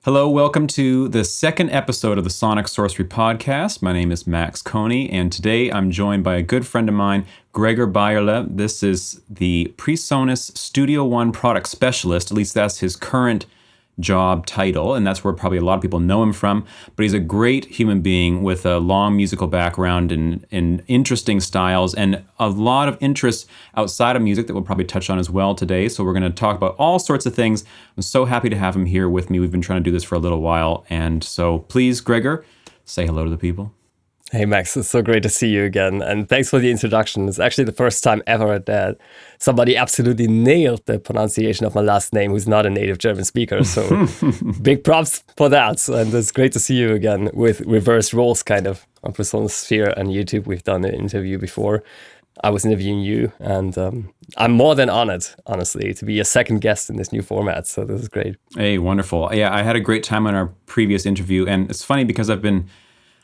Hello, welcome to the second episode of the Sonic Sorcery podcast. My name is Max Konyi, and today I'm joined by a good friend of mine, Gregor Beyerle. This is the PreSonus Studio One Product Specialist. At least that's his current job title, and that's where probably a lot of people know him from. But he's a great human being with a long musical background and interesting styles and a lot of interests outside of music that we'll probably touch on as well today. So we're going to talk about all sorts of things. I'm so happy to have him here with me. We've been trying to do this for a little while. And so please, Gregor, say hello to the people. Hey Max, it's so great to see you again, and thanks for the introduction. It's actually the first time ever that somebody absolutely nailed the pronunciation of my last name who's not a native German speaker, so big props for that. And it's great to see you again with reverse roles kind of on PreSonus Sphere and YouTube. We've done an interview before. I was interviewing you, and I'm more than honored, honestly, to be a second guest in this new format, so this is great. Hey, wonderful. Yeah, I had a great time on our previous interview, and it's funny because I've been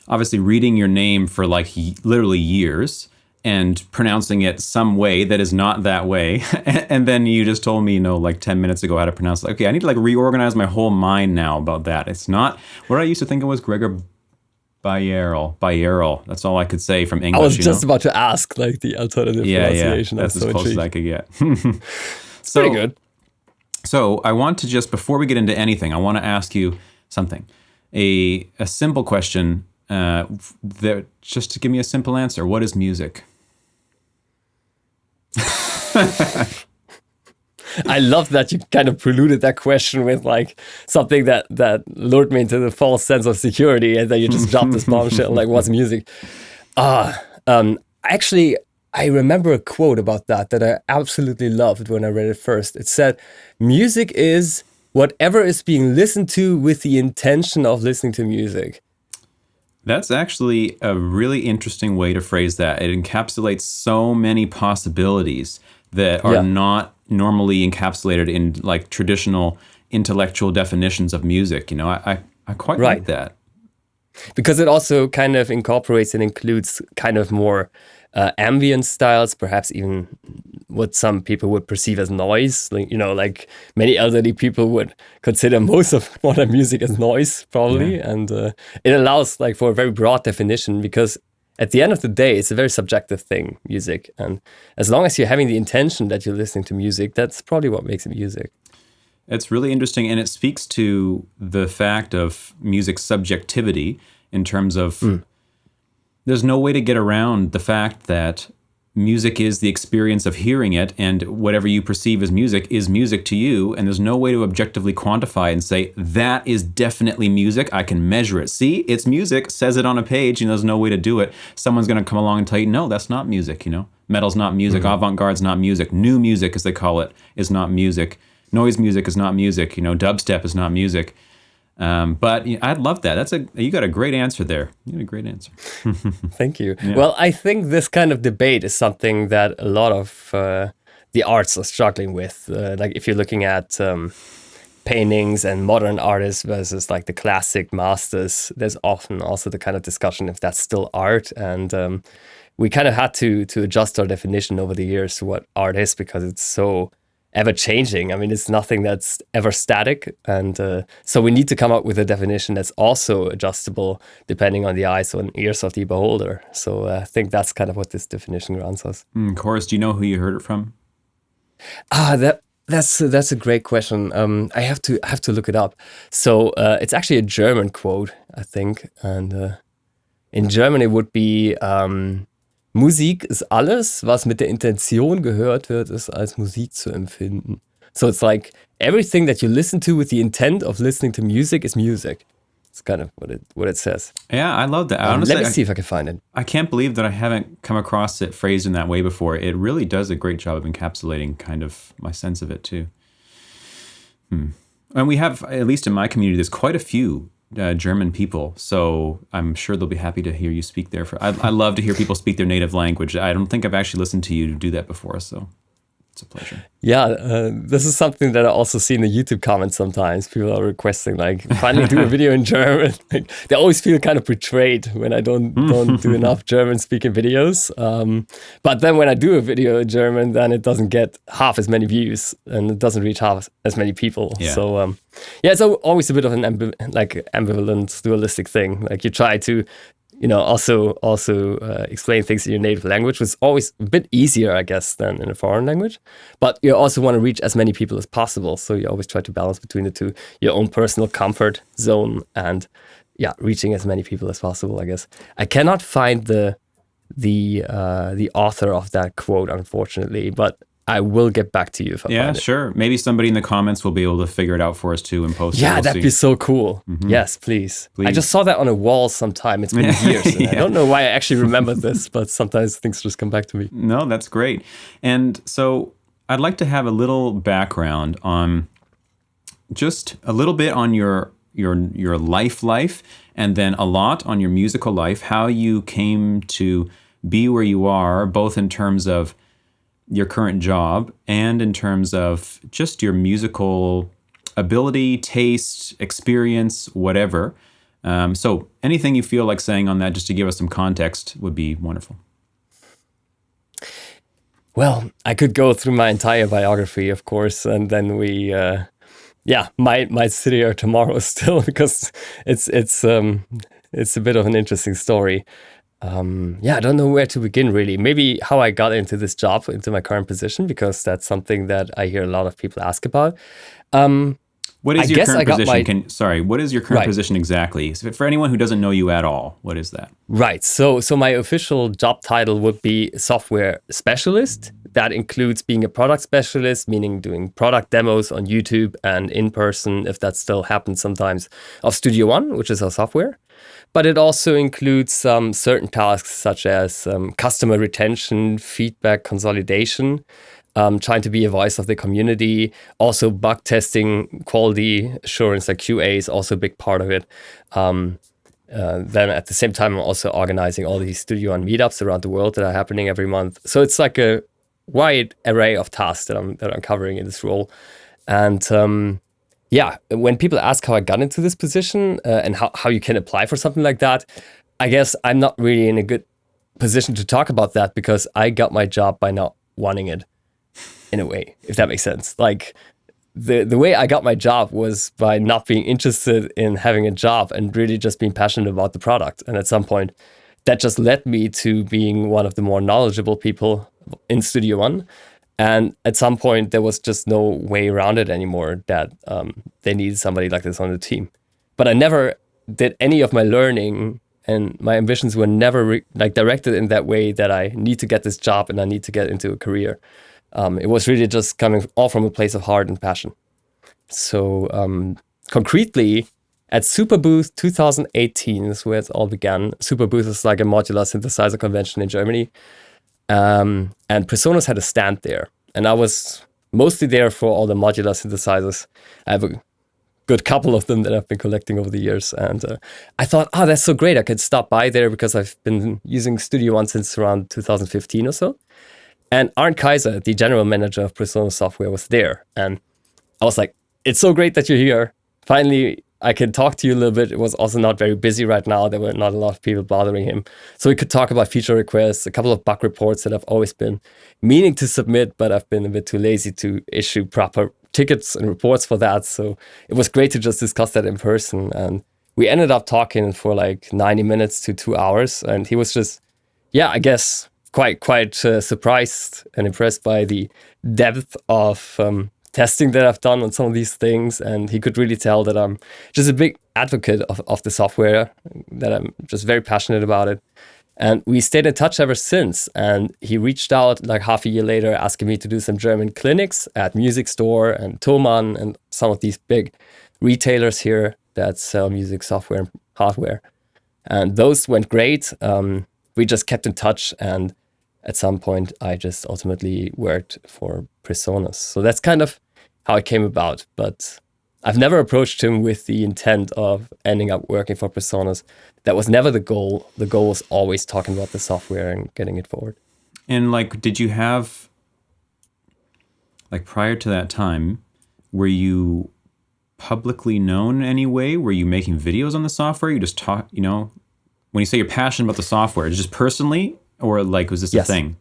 obviously reading your name for like literally years and pronouncing it some way that is not that way. And then you just told me, like 10 minutes ago how to pronounce it. Okay, I need to like reorganize my whole mind now about that. It's not what I used to think it was. Gregor Beyerle. That's all I could say from English. I was just about to ask like the alternative pronunciation. Yeah, that's as close as I could get. So, pretty good. So I want to just, before we get into anything, I want to ask you something. A simple question. Just to give me a simple answer, what is music? I love that you kind of preluded that question with like something that lured me into the false sense of security, and then you just dropped this bombshell like, what's music? Actually, I remember a quote about that I absolutely loved when I read it first. It said, music is whatever is being listened to with the intention of listening to music. That's actually a really interesting way to phrase that. It encapsulates so many possibilities that are not normally encapsulated in like traditional intellectual definitions of music. I quite like that. Because it also kind of incorporates and includes kind of more ambient styles, perhaps even what some people would perceive as noise. Like many elderly people would consider most of modern music as noise, probably. Yeah. And it allows like for a very broad definition, because at the end of the day, it's a very subjective thing, music. And as long as you're having the intention that you're listening to music, that's probably what makes it music. It's really interesting, and it speaks to the fact of music's subjectivity in terms of there's no way to get around the fact that music is the experience of hearing it, and whatever you perceive as music is music to you, and there's no way to objectively quantify and say, that is definitely music, I can measure it. See, it's music, says it on a page, and there's no way to do it. Someone's going to come along and tell you, no, that's not music, Metal's not music, avant-garde's not music, new music, as they call it, is not music. Noise music is not music, dubstep is not music. But I'd love that. You got a great answer there. You had a great answer. Thank you. Yeah. Well, I think this kind of debate is something that a lot of the arts are struggling with. Like if you're looking at paintings and modern artists versus like the classic masters, there's often also the kind of discussion if that's still art. And we kind of had to adjust our definition over the years to what art is, because it's so ever-changing. I mean, it's nothing that's ever static, and so we need to come up with a definition that's also adjustable depending on the eyes and ears of the beholder. So I think that's kind of what this definition grants us. Chorus, do you know who you heard it from? That's a great question. I have to look it up. So it's actually a German quote, I think, and in German it would be Musik ist alles, was mit der Intention gehört wird, ist als Musik zu empfinden. So it's like everything that you listen to with the intent of listening to music is music. It's kind of what it says. Yeah, I love that. Honestly, let me see if I can find it. I can't believe that I haven't come across it phrased in that way before. It really does a great job of encapsulating kind of my sense of it too. And we have, at least in my community, there's quite a few German people, so I'm sure they'll be happy to hear you speak there. I love to hear people speak their native language. I don't think I've actually listened to you do that before, so It's a pleasure. Yeah, this is something that I also see in the YouTube comments sometimes. People are requesting, like, finally do a video in German. Like, they always feel kind of betrayed when I don't do enough German-speaking videos. But then when I do a video in German, then it doesn't get half as many views and it doesn't reach half as many people. Yeah. So, it's always a bit of an ambivalent, dualistic thing. Like, you try to also explain things in your native language, which is always a bit easier, I guess, than in a foreign language. But you also want to reach as many people as possible. So you always try to balance between the two, your own personal comfort zone and, reaching as many people as possible, I guess. I cannot find the author of that quote, unfortunately, but I will get back to you if I find it. Sure. Maybe somebody in the comments will be able to figure it out for us too and post it. Yeah, that'd be so cool. Mm-hmm. Yes, please. I just saw that on a wall sometime. It's been years. And I don't know why I actually remember this, but sometimes things just come back to me. No, that's great. And so I'd like to have a little background on just a little bit on your life, and then a lot on your musical life, how you came to be where you are, both in terms of your current job and in terms of just your musical ability, taste, experience, whatever. So anything you feel like saying on that, just to give us some context, would be wonderful. Well, I could go through my entire biography, of course, and then we, might sit here tomorrow still, because it's a bit of an interesting story. I don't know where to begin, really. Maybe how I got into this job, into my current position, because that's something that I hear a lot of people ask about. What is your current position? What is your current position exactly? So for anyone who doesn't know you at all, what is that? Right. So my official job title would be software specialist. That includes being a product specialist, meaning doing product demos on YouTube and in person, if that still happens sometimes, of Studio One, which is our software. But it also includes some certain tasks such as customer retention, feedback consolidation, trying to be a voice of the community, also bug testing, quality assurance, like QA is also a big part of it. Then at the same time, I'm also organizing all these Studio One meetups around the world that are happening every month. So it's like a wide array of tasks that I'm covering in this role. And when people ask how I got into this position and how you can apply for something like that, I guess I'm not really in a good position to talk about that, because I got my job by not wanting it, in a way, if that makes sense. Like, the way I got my job was by not being interested in having a job and really just being passionate about the product. And at some point, that just led me to being one of the more knowledgeable people in Studio One. And at some point, there was just no way around it anymore, that they needed somebody like this on the team. But I never did any of my learning, and my ambitions were never directed in that way, that I need to get this job and I need to get into a career. It was really just coming all from a place of heart and passion. So concretely, at Superbooth 2018 is where it all began. Superbooth is like a modular synthesizer convention in Germany. And PreSonus had a stand there, and I was mostly there for all the modular synthesizers. I have a good couple of them that I've been collecting over the years, and I thought, that's so great, I could stop by there, because I've been using Studio One since around 2015 or so. And Arndt Kaiser, the general manager of PreSonus Software, was there, and I was like, it's so great that you're here. Finally, I can talk to you a little bit. It was also not very busy right now. There were not a lot of people bothering him. So we could talk about feature requests, a couple of bug reports that I've always been meaning to submit, but I've been a bit too lazy to issue proper tickets and reports for that. So it was great to just discuss that in person. And we ended up talking for like 90 minutes to 2 hours. And he was just, I guess, quite surprised and impressed by the depth of testing that I've done on some of these things, and he could really tell that I'm just a big advocate of the software, that I'm just very passionate about it. And we stayed in touch ever since, and he reached out like half a year later asking me to do some German clinics at Music Store and Thomann and some of these big retailers here that sell music software and hardware. And those went great. We just kept in touch, and at some point, I just ultimately worked for PreSonus. So that's kind of how it came about. But I've never approached him with the intent of ending up working for PreSonus. That was never the goal. The goal was always talking about the software and getting it forward. And like, did you have like prior to that time, were you publicly known anyway? Were you making videos on the software? You just talk, when you say you're passionate about the software, is it just personally, or like, was this a thing?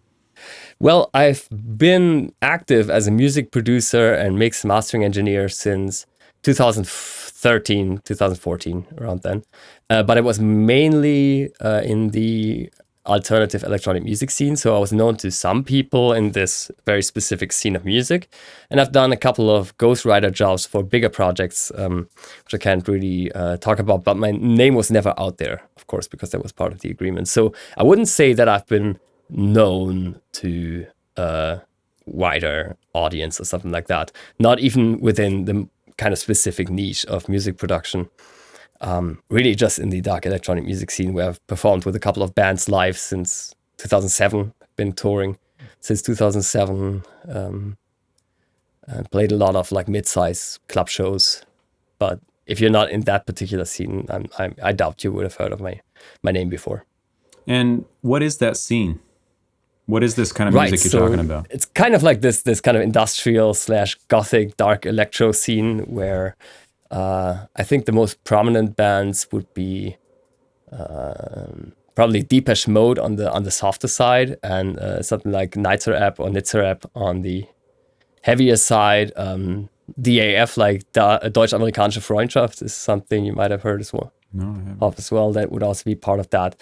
Well, I've been active as a music producer and mix mastering engineer since 2013, 2014, around then. But it was mainly in the alternative electronic music scene. So I was known to some people in this very specific scene of music. And I've done a couple of ghostwriter jobs for bigger projects, which I can't really talk about. But my name was never out there, of course, because that was part of the agreement. So I wouldn't say that I've been known to a wider audience or something like that. Not even within the kind of specific niche of music production. Really just in the dark electronic music scene, where I've performed with a couple of bands live since 2007. I've been touring since 2007, and played a lot of like mid-size club shows. But if you're not in that particular scene, I doubt you would have heard of my name before. And what is that scene? What is this kind of music you're talking about? It's kind of like this kind of industrial / gothic dark electro scene where I think the most prominent bands would be probably Depeche Mode on the softer side, and something like Nitzerab or Nitzerab on the heavier side. DAF, like Deutsch-Amerikanische Freundschaft, is something you might have heard as well. No, I haven't. Of as well. That would also be part of that.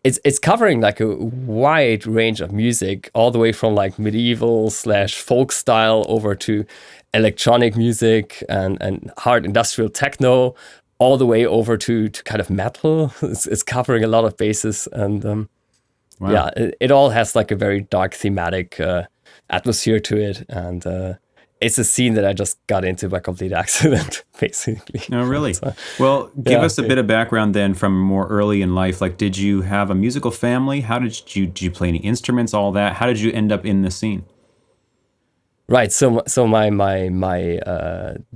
It's covering like a wide range of music, all the way from like medieval / folk style over to electronic music and hard industrial techno, all the way over to kind of metal. It's covering a lot of bases, and Wow. yeah, it all has like a very dark thematic atmosphere to it, and it's a scene that I just got into by complete accident, basically. No, really? So, Well, give yeah, us a bit of background then from more early in life. Like, did you have a musical family? How did you play any instruments, all that? How did you end up in the scene? Right. So my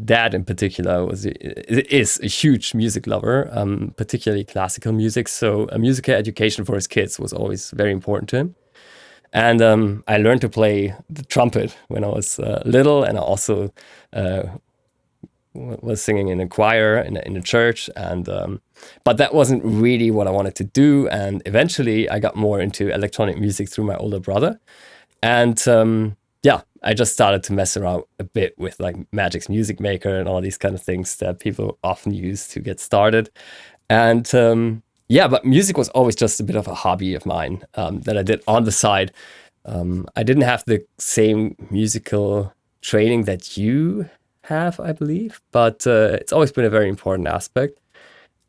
dad in particular is a huge music lover, particularly classical music. So a musical education for his kids was always very important to him. And I learned to play the trumpet when I was little, and I also was singing in a choir in a church. And but that wasn't really what I wanted to do. And eventually, I got more into electronic music through my older brother. And yeah, I just started to mess around a bit with like Magic's Music Maker and all these kind of things that people often use to get started. And yeah, but music was always just a bit of a hobby of mine that I did on the side. I didn't have the same musical training that you have, I believe, but it's always been a very important aspect.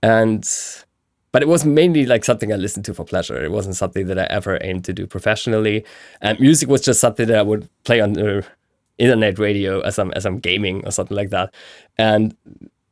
But it was mainly like something I listened to for pleasure. It wasn't something that I ever aimed to do professionally. And music was just something that I would play on the internet radio as I'm gaming or something like that. And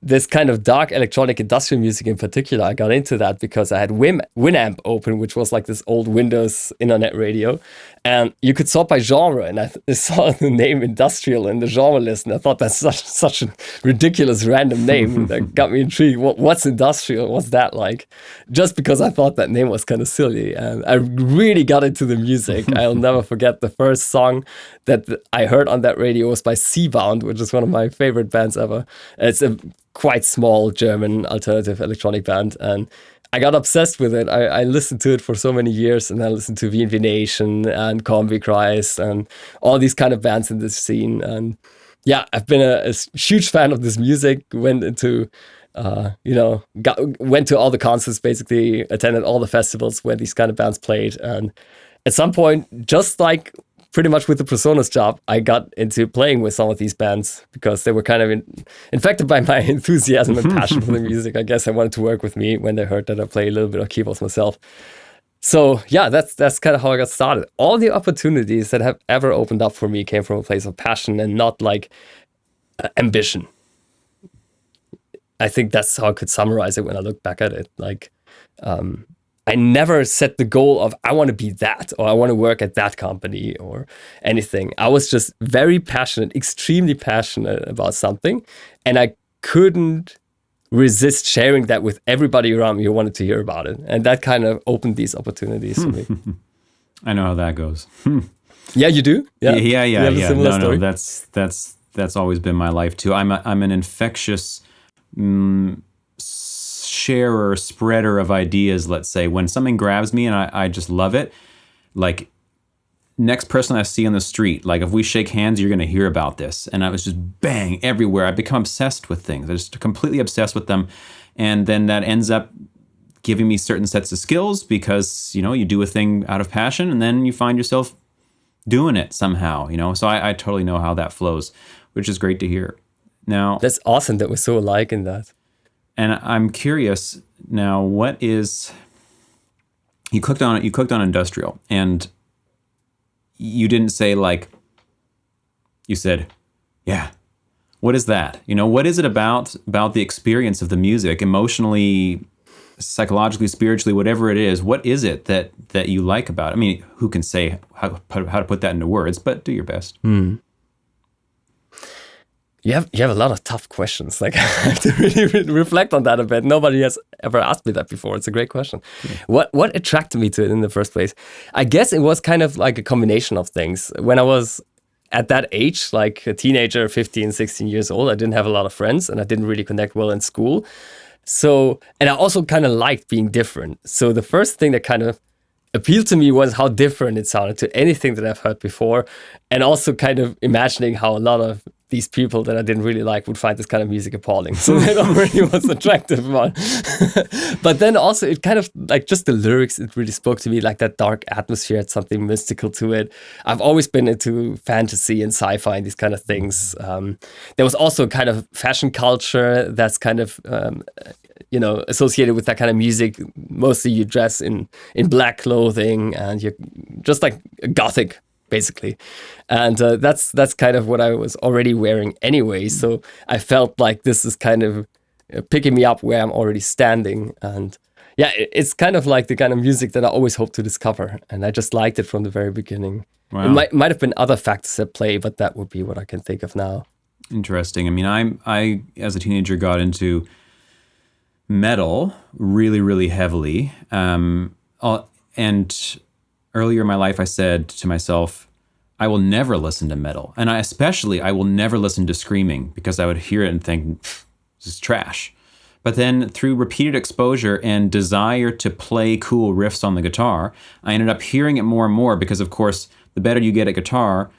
this kind of dark electronic industrial music in particular, I got into that because I had Winamp open, which was like this old Windows internet radio. And you could sort by genre, and I saw the name industrial in the genre list, and I thought that's such a ridiculous random name that got me intrigued. What's industrial? What's that like? Just because I thought that name was kind of silly. And I really got into the music. I'll never forget the first song that I heard on that radio was by Seabound, which is one of my favorite bands ever. It's a quite small German alternative electronic band, and I got obsessed with it. I listened to it for so many years, and I listened to V&V Nation and Combichrist and all these kind of bands in this scene. And yeah, I've been a huge fan of this music. Went into went to all the concerts, basically attended all the festivals where these kind of bands played. And at some point, just like pretty much with the PreSonus job, I got into playing with some of these bands because they were kind of infected by my enthusiasm and passion for the music. I guess I wanted to work with me when they heard that I play a little bit of keyboards myself. So yeah, that's kind of how I got started. All the opportunities that have ever opened up for me came from a place of passion and not like ambition. I think that's how I could summarize it when I look back at it. Like, I never set the goal of I want to be that or I want to work at that company or anything. I was just very passionate, extremely passionate about something, and I couldn't resist sharing that with everybody around me who wanted to hear about it. And that kind of opened these opportunities for me. I know how that goes. Yeah, you do. Yeah, Yeah. You have a similar story. No. That's always been my life too. I'm an infectious sharer, spreader of ideas. Let's say when something grabs me and I just love it, like. Next person I see on the street, like if we shake hands, you're going to hear about this. And I was just bang everywhere. I become obsessed with things. I just completely obsessed with them. And then that ends up giving me certain sets of skills because, you do a thing out of passion and then you find yourself doing it somehow, So I totally know how that flows, which is great to hear. Now, that's awesome that we're so alike in that. And I'm curious now, what is, you clicked on industrial, and you didn't say you said, yeah, what is that? What is it about the experience of the music, emotionally, psychologically, spiritually, whatever it is? What is it that you like about it? I mean, who can say how to put that into words, but do your best. You have a lot of tough questions. Like, I have to really reflect on that a bit. Nobody has ever asked me that before. It's a great question. Yeah. What attracted me to it in the first place? I guess it was kind of like a combination of things. When I was at that age, like a teenager, 15, 16 years old, I didn't have a lot of friends and I didn't really connect well in school. So, and I also kind of liked being different. So the first thing that kind of appealed to me was how different it sounded to anything that I've heard before. And also kind of imagining how a lot of these people that I didn't really like would find this kind of music appalling. So that already was attractive one. But then also it kind of like just the lyrics, it really spoke to me, like that dark atmosphere had something mystical to it. I've always been into fantasy and sci-fi and these kind of things. There was also kind of fashion culture that's kind of, associated with that kind of music. Mostly you dress in black clothing and you're just like gothic, basically. And that's kind of what I was already wearing anyway. So I felt like this is kind of picking me up where I'm already standing. And yeah, it's kind of like the kind of music that I always hoped to discover. And I just liked it from the very beginning. Wow. It might have been other factors at play, but that would be what I can think of now. Interesting. I mean, I as a teenager got into metal really, really heavily. And earlier in my life, I said to myself, I will never listen to metal. And I will never listen to screaming because I would hear it and think, this is trash. But then through repeated exposure and desire to play cool riffs on the guitar, I ended up hearing it more and more because, of course, the better you get at guitar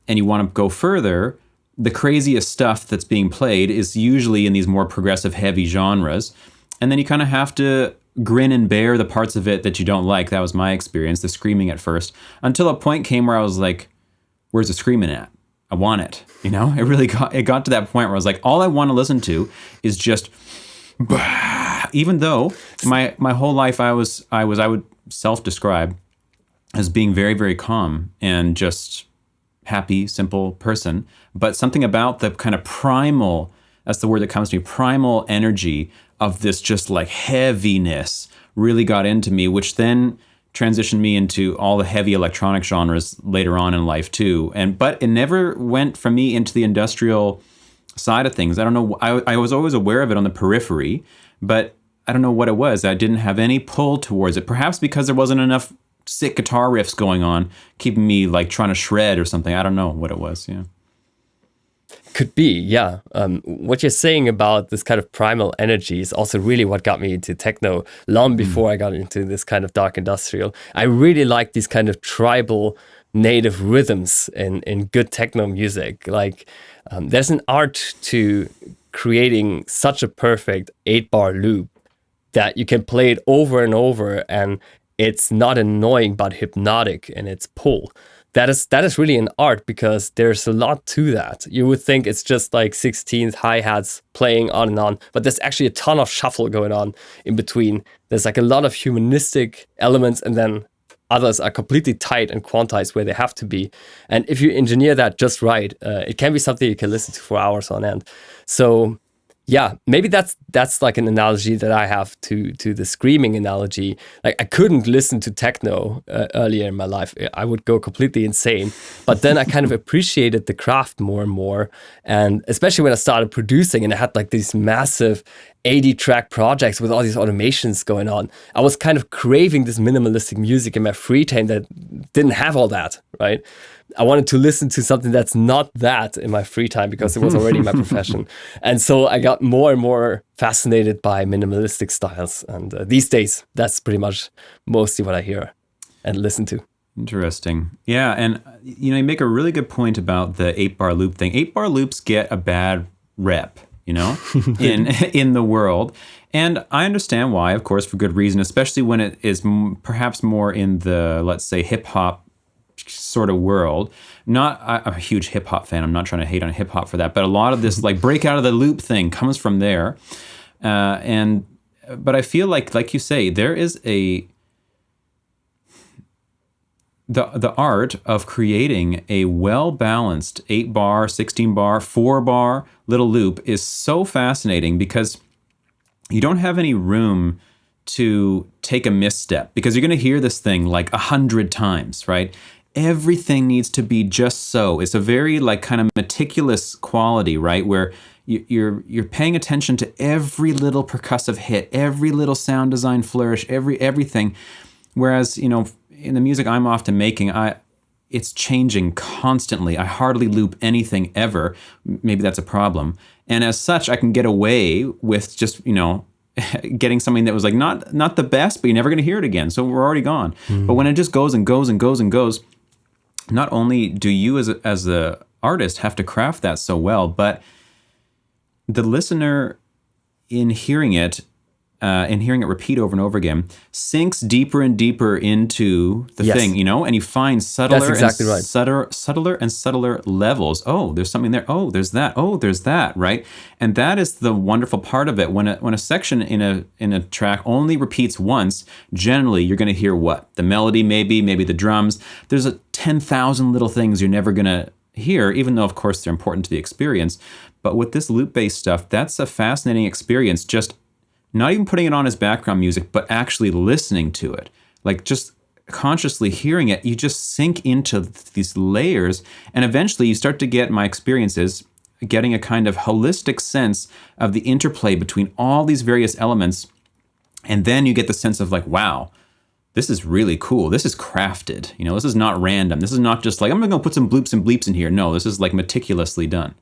and you want to go further, the craziest stuff that's being played is usually in these more progressive, heavy genres. And then you kind of have to grin and bear the parts of it that you don't like. That was my experience, the screaming at first, until a point came where I was like, where's the screaming at? I want it. It really got to that point where I was like, all I want to listen to is just, even though my whole life I would self-describe as being very, very calm and just happy, simple person. But something about the kind of primal, that's the word that comes to me, primal energy of this just like heaviness really got into me, which then transitioned me into all the heavy electronic genres later on in life too. But it never went from me into the industrial side of things. I don't know. I was always aware of it on the periphery, but I don't know what it was. I didn't have any pull towards it. Perhaps because there wasn't enough sick guitar riffs going on, keeping me like trying to shred or something. I don't know what it was. Yeah. Could be, yeah. What you're saying about this kind of primal energy is also really what got me into techno long before I got into this kind of dark industrial. I really like these kind of tribal native rhythms in good techno music. Like there's an art to creating such a perfect 8-bar loop that you can play it over and over and it's not annoying but hypnotic in its pull. That is really an art because there's a lot to that. You would think it's just like 16th hi-hats playing on, but there's actually a ton of shuffle going on in between. There's like a lot of humanistic elements and then others are completely tight and quantized where they have to be. And if you engineer that just right, it can be something you can listen to for hours on end. So Yeah, maybe that's like an analogy that I have to the screaming analogy. Like I couldn't listen to techno earlier in my life. I would go completely insane. But then I kind of appreciated the craft more and more. And especially when I started producing and I had like these massive 80-track projects with all these automations going on, I was kind of craving this minimalistic music in my free time that didn't have all that, right? I wanted to listen to something that's not that in my free time because it was already my profession. And so I got more and more fascinated by minimalistic styles. And these days, that's pretty much mostly what I hear and listen to. Interesting. Yeah. And, you make a really good point about the 8-bar loop thing. 8-bar loops get a bad rep, in the world. And I understand why, of course, for good reason, especially when it is perhaps more in the, let's say, hip hop sort of world. I'm a huge hip hop fan. I'm not trying to hate on hip hop for that, but a lot of this like break out of the loop thing comes from there. But I feel like you say, there is the art of creating a well-balanced 8-bar, 16-bar, 4-bar little loop is so fascinating because you don't have any room to take a misstep because you're going to hear this thing like 100 times, right? Everything needs to be just so. It's a very like kind of meticulous quality, right? Where you're paying attention to every little percussive hit, every little sound design flourish, everything. Whereas, in the music I'm often making, it's changing constantly. I hardly loop anything ever. Maybe that's a problem. And as such, I can get away with just, getting something that was like not the best, but you're never going to hear it again. So we're already gone. But when it just goes and goes and goes and goes, not only do you as a artist have to craft that so well, but the listener in hearing it repeat over and over again, sinks deeper and deeper into the thing, and you find subtler and subtler levels. Oh, there's something there. Oh, there's that. Oh, there's that. Right, and that is the wonderful part of it. When a section in a track only repeats once, generally you're going to hear what the melody, maybe the drums. There's 10,000 little things you're never going to hear, even though of course they're important to the experience. But with this loop-based stuff, that's a fascinating experience. Just not even putting it on as background music, but actually listening to it. Like just consciously hearing it, you just sink into these layers. And eventually you start to get, my experiences, getting a kind of holistic sense of the interplay between all these various elements. And then you get the sense of like, wow, this is really cool. This is crafted. This is not random. This is not just like, I'm going to put some bloops and bleeps in here. No, this is like meticulously done.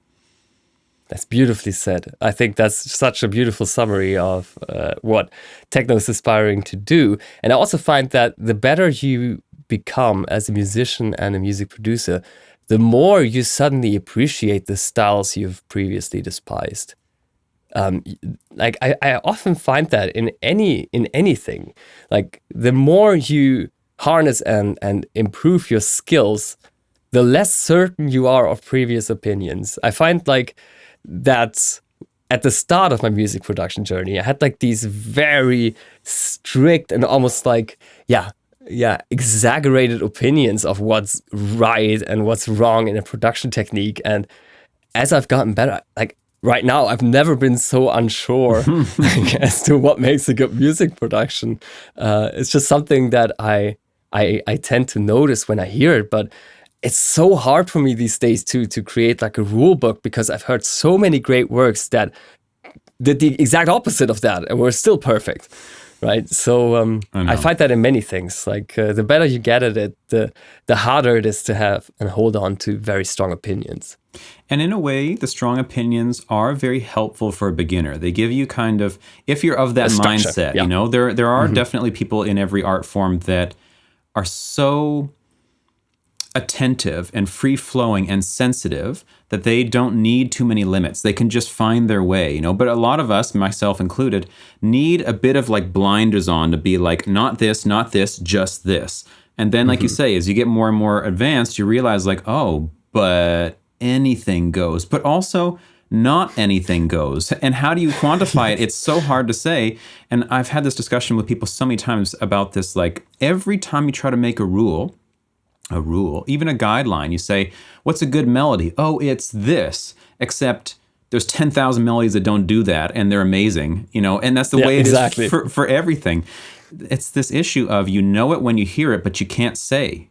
That's beautifully said. I think that's such a beautiful summary of what techno is aspiring to do. And I also find that the better you become as a musician and a music producer, the more you suddenly appreciate the styles you've previously despised. Like I often find that in anything, like the more you harness and improve your skills, the less certain you are of previous opinions. I find like that at the start of my music production journey, I had like these very strict and almost like, exaggerated opinions of what's right and what's wrong in a production technique. And as I've gotten better, like right now, I've never been so unsure as to what makes a good music production. It's just something that I tend to notice when I hear it, but it's so hard for me these days to create like a rule book because I've heard so many great works that did the exact opposite of that and were still perfect, right? So I find that in many things. Like the better you get at it, the harder it is to have and hold on to very strong opinions. And in a way, the strong opinions are very helpful for a beginner. They give you kind of, if you're of that mindset, there are definitely people in every art form that are so attentive and free-flowing and sensitive that they don't need too many limits. They can just find their way, But a lot of us, myself included, need a bit of like blinders on to be like, not this, just this. And then, like you say, as you get more and more advanced, you realize like, oh, but anything goes. But also, not anything goes. And how do you quantify it? It's so hard to say. And I've had this discussion with people so many times about this. Like every time you try to make a rule, even a guideline, you say, what's a good melody? Oh, it's this. Except there's 10,000 melodies that don't do that, and they're amazing, and that's the way it exactly. is for everything. It's this issue of you know it when you hear it, but you can't say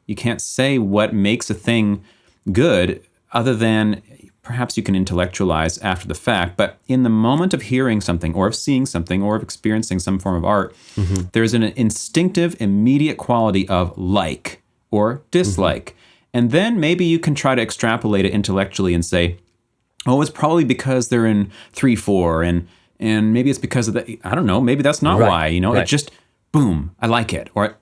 what makes a thing good other than perhaps you can intellectualize after the fact. But in the moment of hearing something or of seeing something or of experiencing some form of art, there's an instinctive, immediate quality of like or dislike. And then maybe you can try to extrapolate it intellectually and say, oh, it's probably because they're in 3/4 and maybe it's because of that. I don't know. Maybe that's not why, It just, boom, I like it. Or,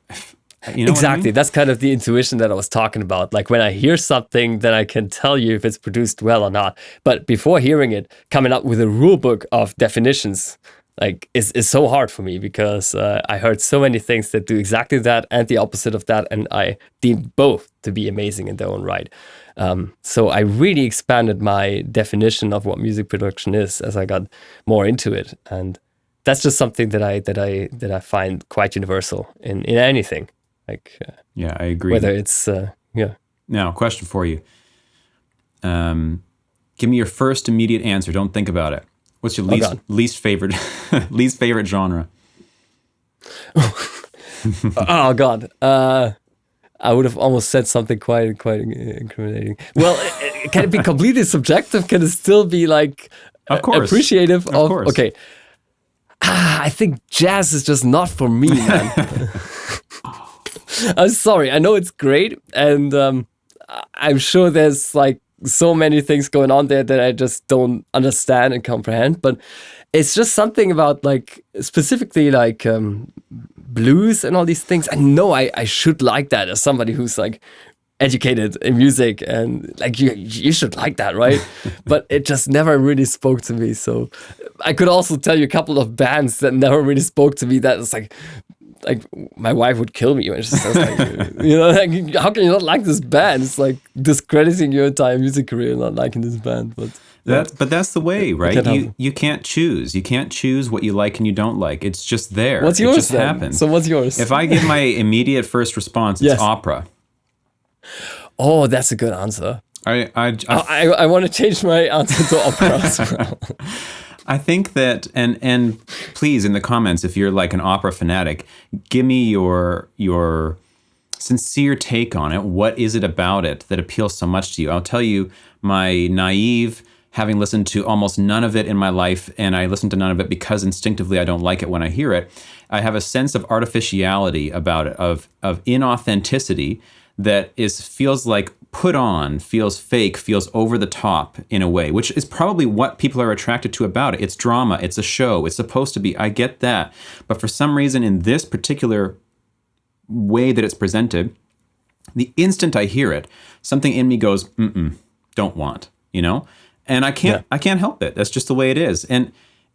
exactly. What I mean? That's kind of the intuition that I was talking about. Like when I hear something, then I can tell you if it's produced well or not. But before hearing it, coming up with a rule book of definitions, like is so hard for me because I heard so many things that do exactly that and the opposite of that. And I deemed both to be amazing in their own right. So I really expanded my definition of what music production is as I got more into it. And that's just something that I find quite universal in anything. Like yeah, I agree. Whether it's Now, question for you. Give me your first immediate answer. Don't think about it. What's your least favorite least favorite genre? Oh God. I would have almost said something quite incriminating. Well, can it be completely subjective? Can it still be like of course. Appreciative of course. Okay. I think jazz is just not for me, man. I'm sorry. I know it's great, and I'm sure there's like so many things going on there that I just don't understand and comprehend. But it's just something about like specifically like blues and all these things. I know I should like that as somebody who's like educated in music, and like you should like that, right? But it just never really spoke to me. So I could also tell you a couple of bands that never really spoke to me. That it's like my wife would kill me when she says like, like how can you not like this band? It's like discrediting your entire music career not liking this band. But that's the way, right? You can't choose. You can't choose what you like and you don't like. It's just there. What's yours? It just then? happens. So what's yours? If I give my immediate first response, it's opera. Oh, that's a good answer. I want to change my answer to opera as well. I think that, and please in the comments, if you're like an opera fanatic, give me your sincere take on it. What is it about it that appeals so much to you? I'll tell you my naive, having listened to almost none of it in my life, and I listen to none of it because instinctively I don't like it when I hear it. I have a sense of artificiality about it, of inauthenticity that feels like put on, feels fake, feels over the top in a way, which is probably what people are attracted to about it. It's drama, it's a show, it's supposed to be. I get that. But for some reason, in this particular way that it's presented, the instant I hear it, something in me goes, don't want, And I can't help it. That's just the way it is.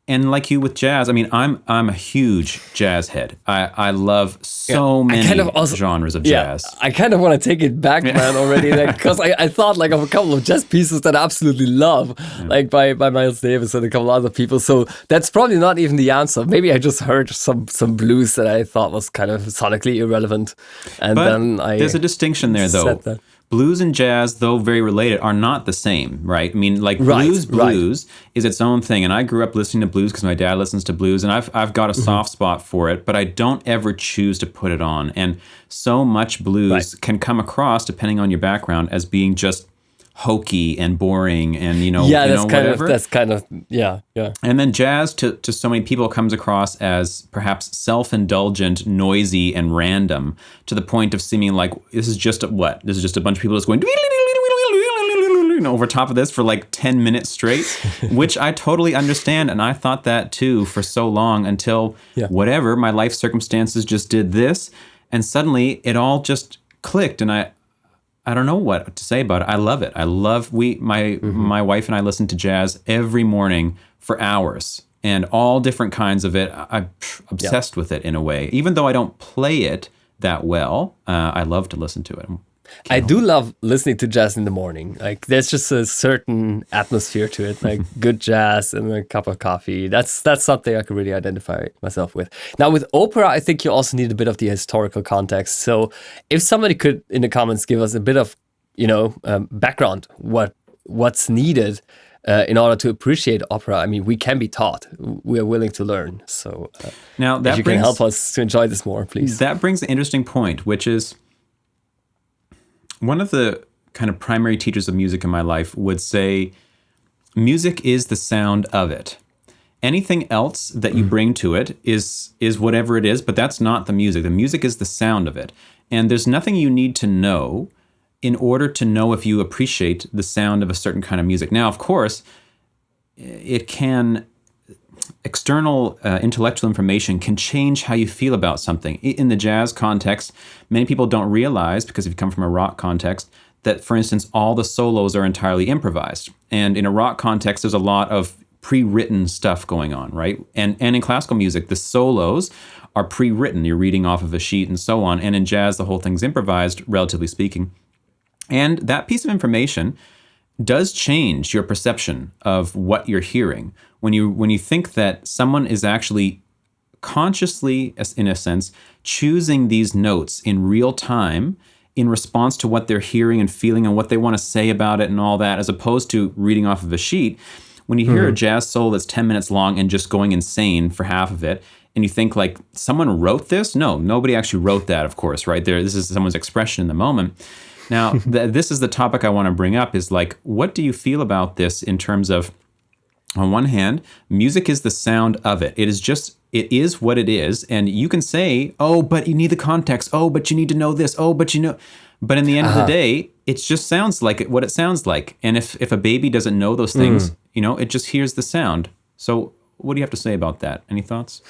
And like you with jazz, I mean, I'm a huge jazz head. I love so many genres of jazz. I kind of want to take it back, man, already, because I thought like of a couple of jazz pieces that I absolutely love, like by Miles Davis and a couple other people. So that's probably not even the answer. Maybe I just heard some blues that I thought was kind of sonically irrelevant, and but then there's a distinction there, though. Blues and jazz, though very related, are not the same, right? I mean, like blues is its own thing, and I grew up listening to blues because my dad listens to blues, and I've got a soft spot for it, but I don't ever choose to put it on. And so much blues can come across, depending on your background, as being just hokey and boring, and whatever. That's kind of And then jazz to so many people comes across as perhaps self-indulgent, noisy, and random, to the point of seeming like this is just a bunch of people just going over top of this for like 10 minutes straight, which I totally understand, and I thought that too for so long until whatever my life circumstances just did this, and suddenly it all just clicked, and I don't know what to say about it. I love it. I love my wife and I listen to jazz every morning for hours, and all different kinds of it. I'm obsessed with it in a way. Even though I don't play it that well, I love to listen to it. I do love listening to jazz in the morning. Like there's just a certain atmosphere to it, like good jazz and a cup of coffee. That's something I can really identify myself with. Now with opera, I think you also need a bit of the historical context. So if somebody could in the comments give us a bit of, background, what's needed in order to appreciate opera, I mean, we can be taught. We are willing to learn. So now that if you can help us to enjoy this more, please. That brings an interesting point, which is one of the kind of primary teachers of music in my life would say, music is the sound of it. Anything else that you bring to it is whatever it is, but that's not the music. The music is the sound of it. And there's nothing you need to know in order to know if you appreciate the sound of a certain kind of music. Now, of course, external intellectual information can change how you feel about something. In the jazz context, many people don't realize, because if you come from a rock context, that, for instance, all the solos are entirely improvised. And in a rock context, there's a lot of pre-written stuff going on, right? And in classical music, the solos are pre-written. You're reading off of a sheet and so on. And in jazz, the whole thing's improvised, relatively speaking. And that piece of information does change your perception of what you're hearing. When you think that someone is actually consciously, in a sense, choosing these notes in real time in response to what they're hearing and feeling and what they want to say about it and all that, as opposed to reading off of a sheet. When you hear a jazz solo that's 10 minutes long and just going insane for half of it, and you think like, someone wrote this? No, nobody actually wrote that, of course, right? This is someone's expression in the moment. Now, this is the topic I want to bring up, is like, what do you feel about this in terms of, on one hand, music is the sound of it. It is what it is. And you can say, oh, but you need the context. Oh, but you need to know this. Oh, but you know. But in the end of the day, it just sounds like what it sounds like. And if a baby doesn't know those things, it just hears the sound. So what do you have to say about that? Any thoughts?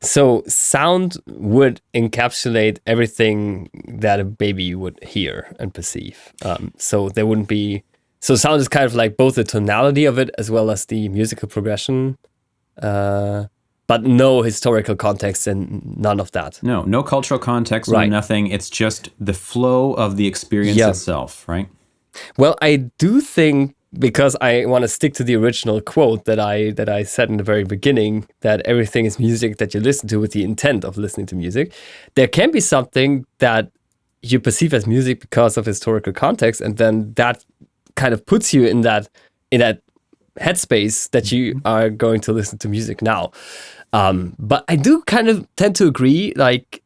So sound would encapsulate everything that a baby would hear and perceive. So there wouldn't be... So sound is kind of like both the tonality of it as well as the musical progression, but no historical context and none of that. No cultural context, right. No nothing. It's just the flow of the experience itself, right? Well, I do think, because I want to stick to the original quote that I said in the very beginning, that everything is music that you listen to with the intent of listening to music. There can be something that you perceive as music because of historical context, and then that kind of puts you in that headspace that you are going to listen to music now. But I do kind of tend to agree. Like,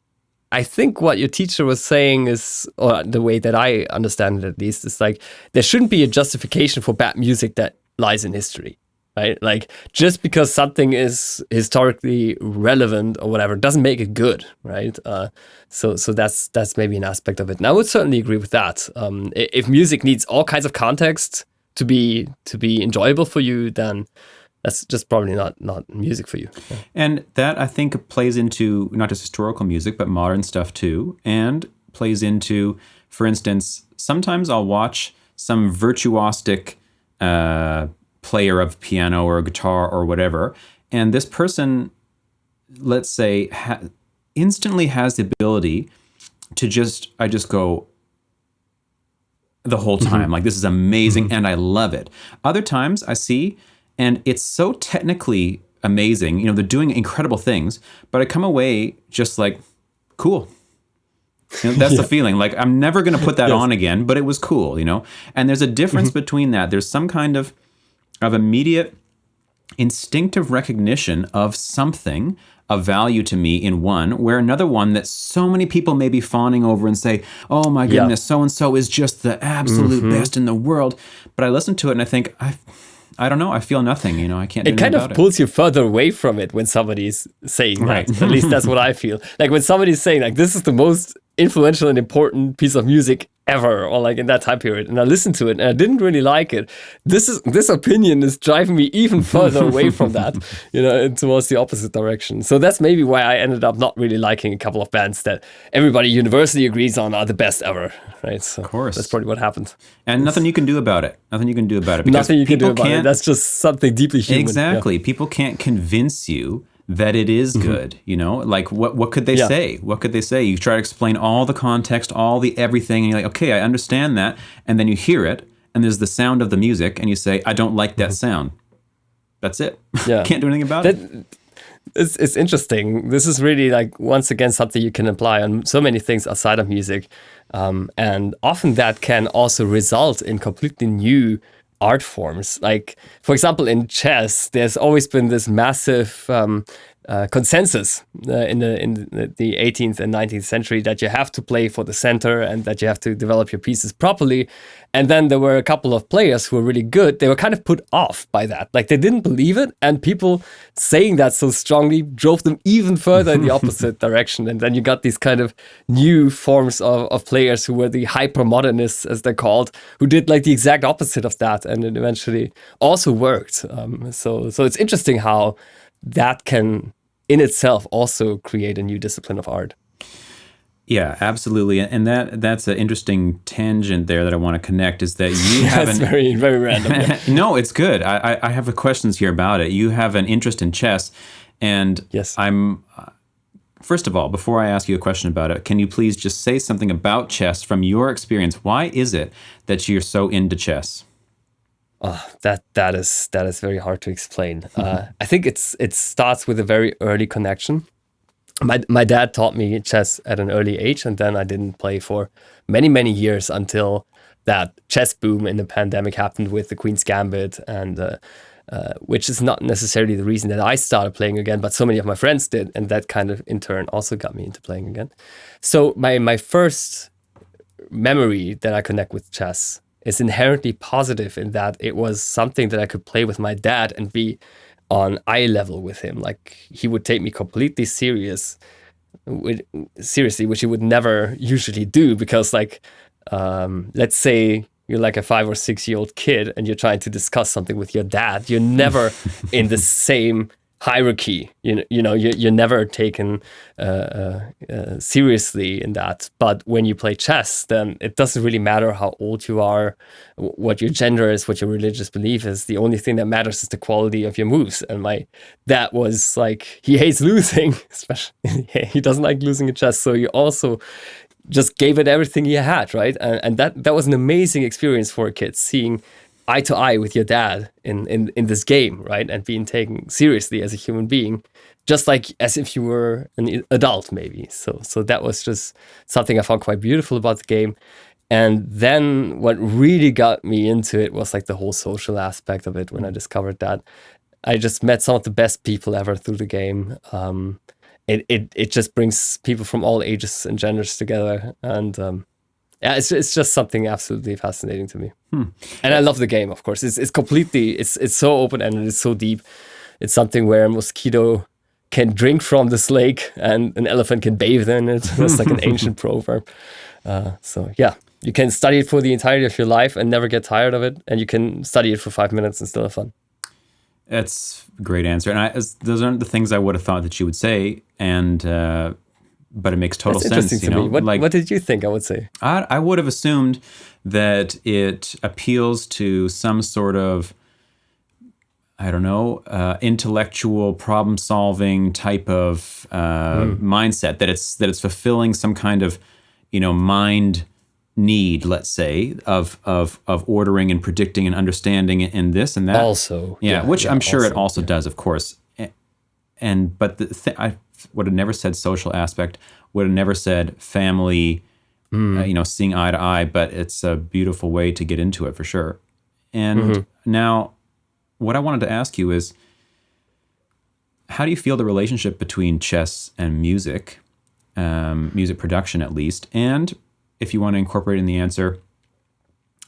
I think what your teacher was saying is, or the way that I understand it at least, is like, there shouldn't be a justification for bad music that lies in history, right? Like, just because something is historically relevant or whatever doesn't make it good, right? So that's maybe an aspect of it. And I would certainly agree with that. If music needs all kinds of context to be enjoyable for you, then that's just probably not music for you. Yeah. And that, I think, plays into not just historical music, but modern stuff too, and plays into, for instance, sometimes I'll watch some virtuosic player of piano or guitar or whatever, and this person, let's say, instantly has the ability to I just go the whole time, like, this is amazing, and I love it. Other times I see, and it's so technically amazing, they're doing incredible things, but I come away just like, cool. That's the feeling. Like, I'm never going to put that on again, but it was cool, And there's a difference between that. There's some kind of immediate instinctive recognition of something of value to me in one, where another one that so many people may be fawning over and say, oh my goodness, so-and-so is just the absolute best in the world. But I listen to it and I think, I don't know. I feel nothing, I can't do anything about it. It kind of pulls you further away from it when somebody's saying that. At least that's what I feel. Like, when somebody's saying, like, this is the most influential and important piece of music ever, or like in that time period, and I listened to it and I didn't really like it. This opinion is driving me even further away from that, towards the opposite direction. So that's maybe why I ended up not really liking a couple of bands that everybody universally agrees on are the best ever, right? So of course, that's probably what happened. And nothing you can do about it. Nothing you can do about it. Nothing you can do about it. That's just something deeply human. Exactly. Yeah. People can't convince you that it is good, like what could they say? What could they say? You try to explain all the context, all the everything, and you're like, okay, I understand that. And then you hear it, and there's the sound of the music, and you say, I don't like that sound. That's it. Yeah. Can't do anything about it. It's interesting. This is really, like, once again, something you can apply on so many things outside of music. And often that can also result in completely new art forms. Like, for example, in chess, there's always been this massive consensus in the 18th and 19th century that you have to play for the center and that you have to develop your pieces properly. And then there were a couple of players who were really good. They were kind of put off by that. Like, they didn't believe it. And people saying that so strongly drove them even further in the opposite direction. And then you got these kind of new forms of players who were the hyper-modernists, as they're called, who did like the exact opposite of that. And it eventually also worked. So it's interesting how that can in itself also create a new discipline of art. Yeah, absolutely. And that's an interesting tangent there that I want to connect, is that you have That's very, very random. Yeah. No, it's good. I have questions here about it. You have an interest in chess, and yes. First of all, before I ask you a question about it, can you please just say something about chess from your experience? Why is it that you're so into chess? Oh, that is very hard to explain. I think it starts with a very early connection. My dad taught me chess at an early age, and then I didn't play for many years until that chess boom in the pandemic happened with the Queen's Gambit, and which is not necessarily the reason that I started playing again, but so many of my friends did, and that kind of in turn also got me into playing again. So my first memory that I connect with chess is inherently positive in that it was something that I could play with my dad and be on eye level with him. Like, he would take me completely seriously, which he would never usually do, because like, let's say you're like a 5 or 6 year old kid and you're trying to discuss something with your dad. You're never in the same hierarchy. You're never taken seriously in that. But when you play chess, then it doesn't really matter how old you are, what your gender is, what your religious belief is. The only thing that matters is the quality of your moves. And my dad was like, he hates losing, especially he doesn't like losing in chess. So he also just gave it everything he had, right? And that was an amazing experience for a kid, seeing eye to eye with your dad in this game, right? And being taken seriously as a human being, just like as if you were an adult, maybe. So that was just something I found quite beautiful about the game. And then what really got me into it was like the whole social aspect of it. When I discovered that, I just met some of the best people ever through the game. It just brings people from all ages and genders together, and yeah, it's just something absolutely fascinating to me. And I love the game, of course. It's so open and it's so deep. It's something where a mosquito can drink from this lake and an elephant can bathe in it. It's like an ancient proverb. So yeah, you can study it for the entirety of your life and never get tired of it. And you can study it for 5 minutes and still have fun. That's a great answer. And those aren't the things I would have thought that you would say. And but it makes total sense. Interesting to me. What did you think I would say? I would have assumed that it appeals to some sort of, I don't know, intellectual problem-solving type of mindset. That it's fulfilling some kind of, mind need, let's say, of ordering and predicting and understanding and this and that. Also, which I'm sure it also yeah. does, of course. But I would have never said social aspect. Would have never said family. Seeing eye to eye. But it's a beautiful way to get into it for sure. And now, what I wanted to ask you is, how do you feel the relationship between chess and music, music production at least, and if you want to incorporate in the answer,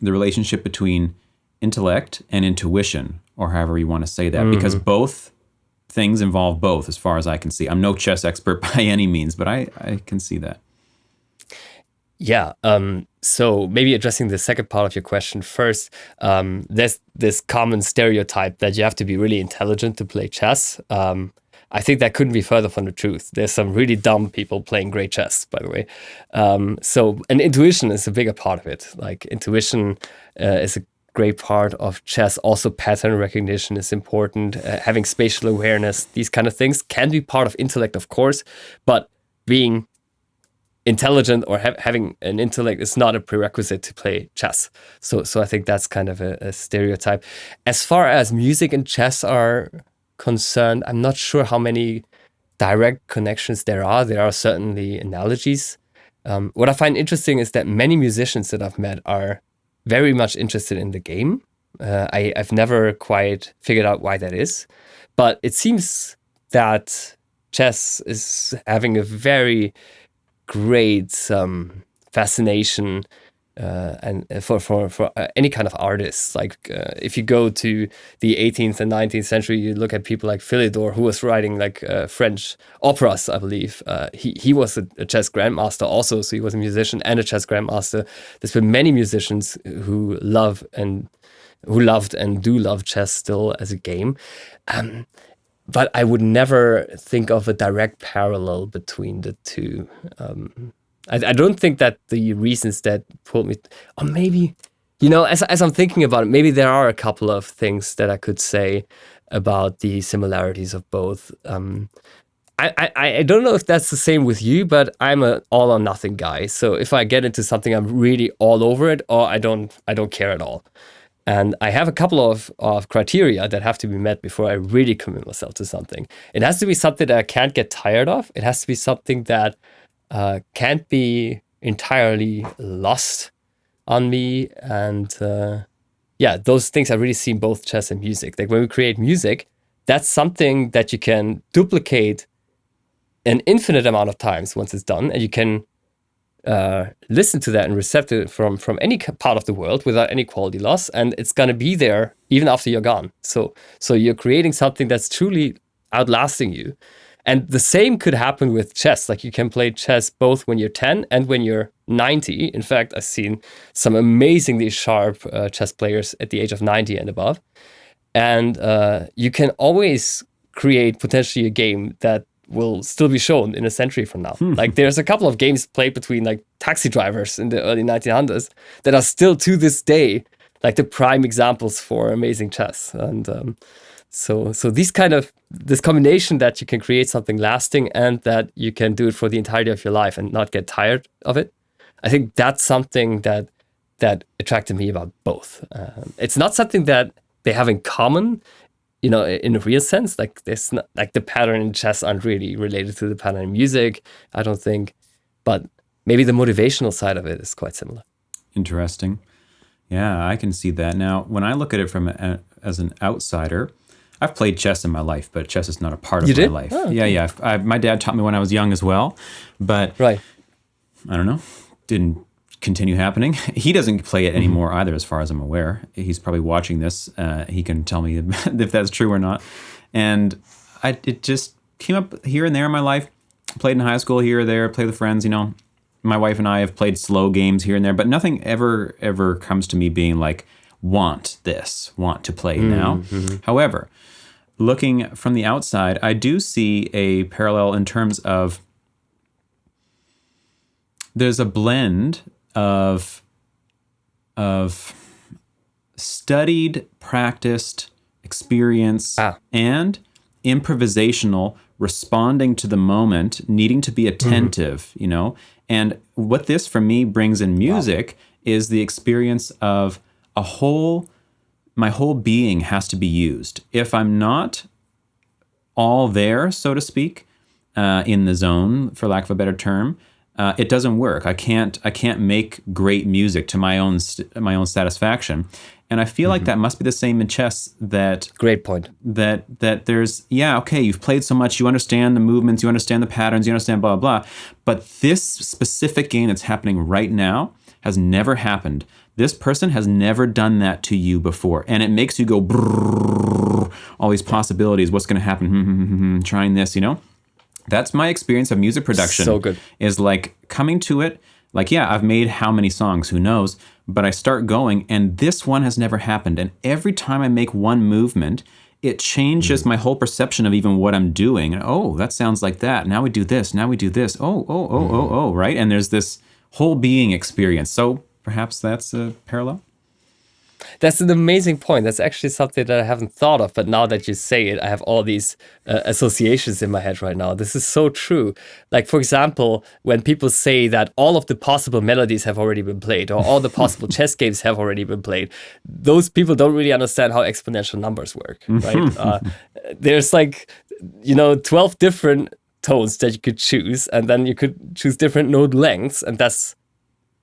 the relationship between intellect and intuition, or however you want to say that, because both things involve both, as far as I can see. I'm no chess expert by any means, but I can see that. Yeah. So maybe addressing the second part of your question first, there's this common stereotype that you have to be really intelligent to play chess. I think that couldn't be further from the truth. There's some really dumb people playing great chess, by the way. And intuition is a bigger part of it. Like, intuition is a great part of chess. Also, pattern recognition is important. Having spatial awareness, these kind of things can be part of intellect, of course, but being intelligent or having an intellect is not a prerequisite to play chess. So I think that's kind of a stereotype. As far as music and chess are concerned, I'm not sure how many direct connections there are. There are certainly analogies. What I find interesting is that many musicians that I've met are very much interested in the game, I've never quite figured out why that is, but it seems that chess is having a very great fascination and for any kind of artists. Like if you go to the 18th and 19th century, you look at people like Philidor, who was writing like French operas, I believe. He was a chess grandmaster also, so he was a musician and a chess grandmaster. There's been many musicians who loved and do love chess still as a game. But I would never think of a direct parallel between the two. I don't think that the reasons that pulled me, or maybe, as I'm thinking about it, maybe there are a couple of things that I could say about the similarities of both. I don't know if that's the same with you, but I'm an all or nothing guy. So if I get into something, I'm really all over it, or I don't care at all. And I have a couple of criteria that have to be met before I really commit myself to something. It has to be something that I can't get tired of. It has to be something that can't be entirely lost on me. And those things I really see in both chess and music. Like when we create music, that's something that you can duplicate an infinite amount of times once it's done. And you can listen to that and receive it from any part of the world without any quality loss. And it's going to be there even after you're gone. So you're creating something that's truly outlasting you. And the same could happen with chess. Like you can play chess both when you're 10 and when you're 90. In fact, I've seen some amazingly sharp chess players at the age of 90 and above. And you can always create potentially a game that will still be shown in a century from now. Like there's a couple of games played between like taxi drivers in the early 1900s that are still to this day like the prime examples for amazing chess. And so this combination that you can create something lasting and that you can do it for the entirety of your life and not get tired of it, I think that's something that attracted me about both. It's not something that they have in common, in a real sense. Like there's not, like the pattern in chess aren't really related to the pattern in music, I don't think. But maybe the motivational side of it is quite similar. Interesting. Yeah, I can see that. Now, when I look at it as an outsider, I've played chess in my life, but chess is not a part of my life. Oh, okay. Yeah. My dad taught me when I was young as well, but right. I don't know, didn't continue happening. He doesn't play it anymore either, as far as I'm aware. He's probably watching this. He can tell me if that's true or not. And it just came up here and there in my life. Played in high school here or there, played with friends, My wife and I have played slow games here and there, but nothing ever comes to me being like, want to play now. Mm-hmm. However, looking from the outside, I do see a parallel in terms of there's a blend of studied, practiced experience and improvisational, responding to the moment, needing to be attentive, And what this for me brings in music is the experience of my whole being has to be used. If I'm not all there, so to speak, in the zone, for lack of a better term, it doesn't work. I can't make great music to my own satisfaction. And I feel like that must be the same in chess. That great point. That there's you've played so much, you understand the movements, you understand the patterns, you understand blah blah blah. But this specific game that's happening right now has never happened. This person has never done that to you before, and it makes you go brrr, all these possibilities. What's going to happen? Trying this, That's my experience of music production. So good. Is like coming to it, like, I've made how many songs, who knows? But I start going, and this one has never happened. And every time I make one movement, it changes my whole perception of even what I'm doing. Oh, that sounds like that. Now we do this. Now we do this. Oh, right? And there's this whole being experience. So perhaps that's a parallel? That's an amazing point. That's actually something that I haven't thought of, but now that you say it, I have all these associations in my head right now. This is so true. Like, for example, when people say that all of the possible melodies have already been played, or all the possible chess games have already been played, those people don't really understand how exponential numbers work, right? There's 12 different tones that you could choose, and then you could choose different note lengths, and that's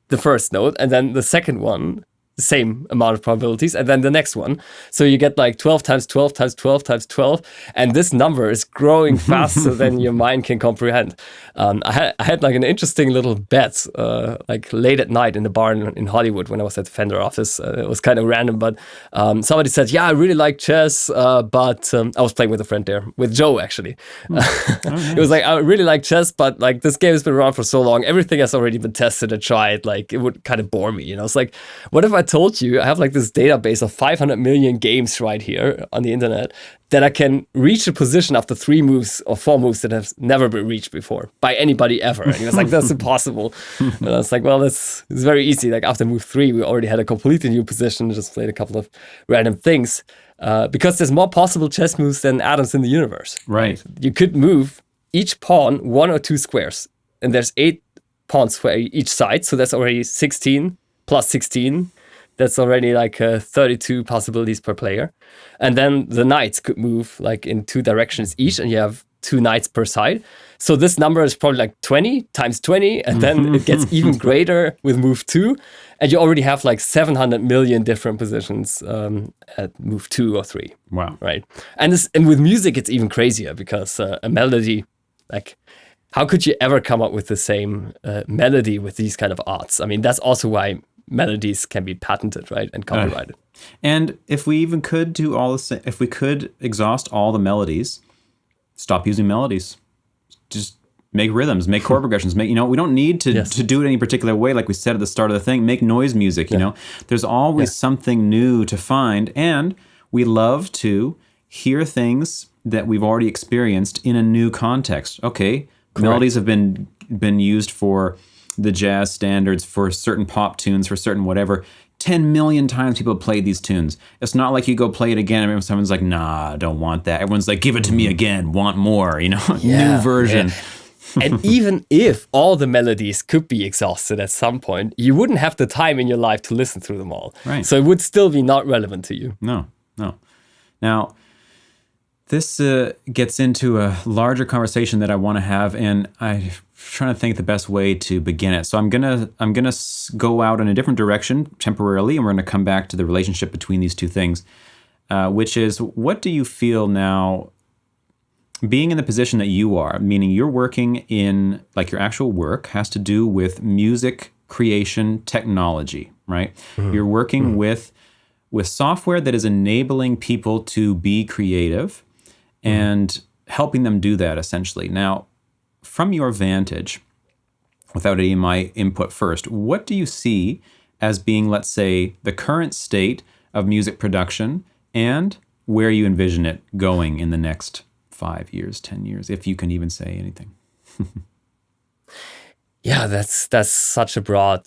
the first note, and then the second one, the same amount of probabilities, and then the next one. So you get like 12 times 12 times 12 times 12, and this number is growing faster than your mind can comprehend. I had like an interesting little bet, like late at night in the bar in Hollywood when I was at the Fender office. It was kind of random, but somebody said, yeah, I really like chess, but I was playing with a friend there, with Joe actually. It was like, I really like chess, but like this game has been around for so long, everything has already been tested and tried, like it would kind of bore me, you know. It's like, what if I told you I have like this database of 500 million games right here on the internet that I can reach a position after 3 moves or 4 moves that have never been reached before by anybody ever. And he was like, that's impossible. And I was like, well, it's very easy. Like after move 3, we already had a completely new position, just played a couple of random things. Because there's more possible chess moves than atoms in the universe. Right. You could move each pawn 1 or 2 squares, and there's 8 pawns for each side, so that's already 16 plus 16. That's already like 32 possibilities per player. And then the knights could move like in 2 directions each, and you have 2 knights per side. So this number is probably like 20 times 20, and then it gets even greater with move 2, and you already have like 700 million different positions at move 2 or 3. Wow. Right. And with music, it's even crazier because a melody, like, how could you ever come up with the same melody with these kind of arts? I mean, that's also why melodies can be patented, right, and copyrighted. And if we even could do all this, if we could exhaust all the melodies, stop using melodies, just make rhythms, make chord progressions, make, you know, we don't need to do it any particular way, like we said at the start of the thing. Make noise music, you know. There's always something new to find, and we love to hear things that we've already experienced in a new context. Okay. Correct. Melodies have been used for the jazz standards, for certain pop tunes, for certain whatever. 10 million times people have played these tunes. It's not like you go play it again and someone's like, nah, don't want that. Everyone's like, give it to me again, want more, you know, new version. Yeah. And even if all the melodies could be exhausted at some point, you wouldn't have the time in your life to listen through them all. Right. So it would still be not relevant to you. No. Now, this gets into a larger conversation that I want to have, and I'm trying to think the best way to begin it. So I'm gonna go out in a different direction temporarily, and we're gonna come back to the relationship between these two things, which is, what do you feel now, being in the position that you are, meaning you're working in, like, your actual work has to do with music creation technology, right? Mm-hmm. You're working with software that is enabling people to be creative and helping them do that, essentially. Now, from your vantage, without any of my input first, what do you see as being, let's say, the current state of music production and where you envision it going in the next 5 years, 10 years, if you can even say anything? Yeah, that's such a broad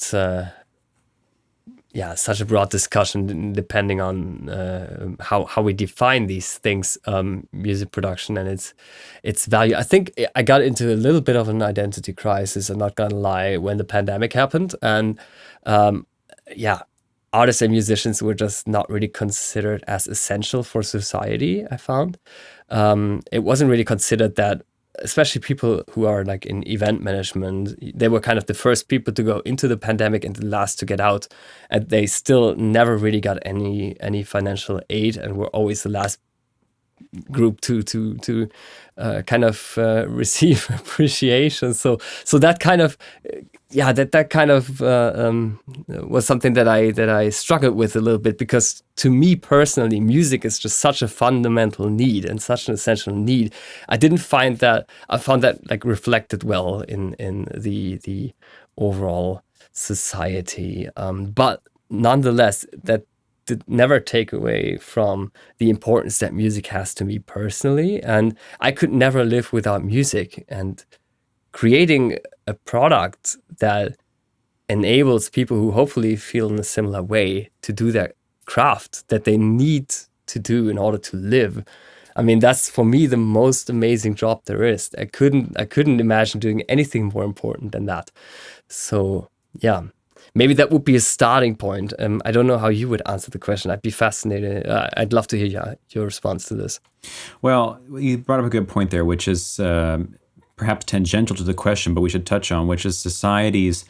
discussion, depending on how we define these things, music production and its value. I think I got into a little bit of an identity crisis, I'm not gonna lie, when the pandemic happened, and artists and musicians were just not really considered as essential for society, I found. It wasn't really considered that, especially people who are like in event management, they were kind of the first people to go into the pandemic and the last to get out, and they still never really got any financial aid, and were always the last group to kind of receive appreciation. So that kind of was something that I struggled with a little bit, because to me personally, music is just such a fundamental need and such an essential need. I found that like reflected well in the overall society, but nonetheless, that did never take away from the importance that music has to me personally. And I could never live without music, and creating a product that enables people who hopefully feel in a similar way to do their craft that they need to do in order to live. I mean, that's for me the most amazing job there is. I couldn't imagine doing anything more important than that. So yeah, maybe that would be a starting point. I don't know how you would answer the question. I'd be fascinated. I'd love to hear your response to this. Well, you brought up a good point there, which is perhaps tangential to the question, but we should touch on, which is society's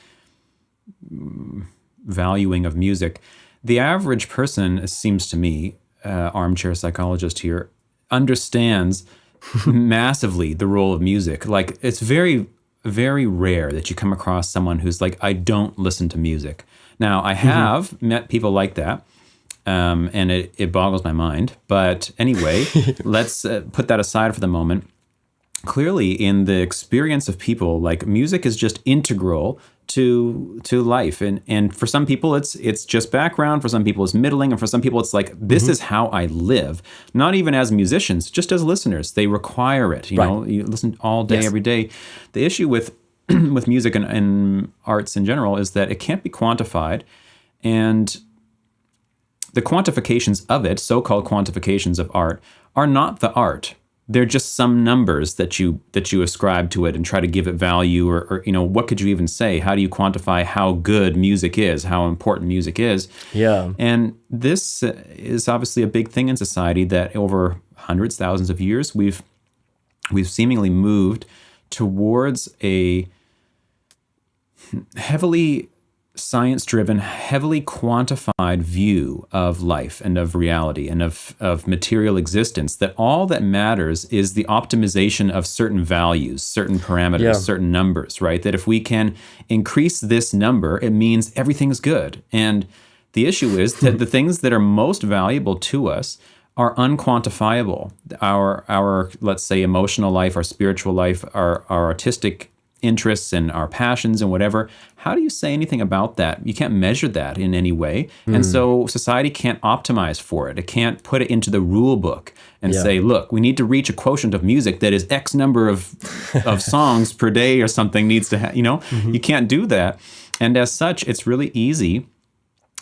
valuing of music. the average person, it seems to me, armchair psychologist here, understands massively the role of music. Like, it's very, very rare that you come across someone who's like, I don't listen to music. Now, I have met people like that, and it boggles my mind. But anyway, let's put that aside for the moment. Clearly, in the experience of people, like, music is just integral to life, and for some people it's just background, for some people it's middling, and for some people it's like, this is how I live. Not even as musicians, just as listeners, they require it. You know, you listen all day, every day. The issue with with music and arts in general is that it can't be quantified, and the quantifications of it, so-called quantifications of art, are not the art. They're just some numbers that you ascribe to it and try to give it value, or you know, what could you even say? How do you quantify how good music is, how important music is? Yeah. And this is obviously a big thing in society, that over hundreds, thousands of years, we've seemingly moved towards a heavily science-driven, heavily quantified view of life and of reality and of material existence, that all that matters is the optimization of certain values, certain parameters, certain numbers, right? That if we can increase this number, it means everything's good. And the issue is that the things that are most valuable to us are unquantifiable. Our let's say, emotional life, our spiritual life, our artistic interests and our passions and whatever. How do you say anything about that? You can't measure that in any way. And so society can't optimize for it. It can't put it into the rule book and say, look, we need to reach a quotient of music that is X number of songs per day or something needs to have, you know, you can't do that. And as such, it's really easy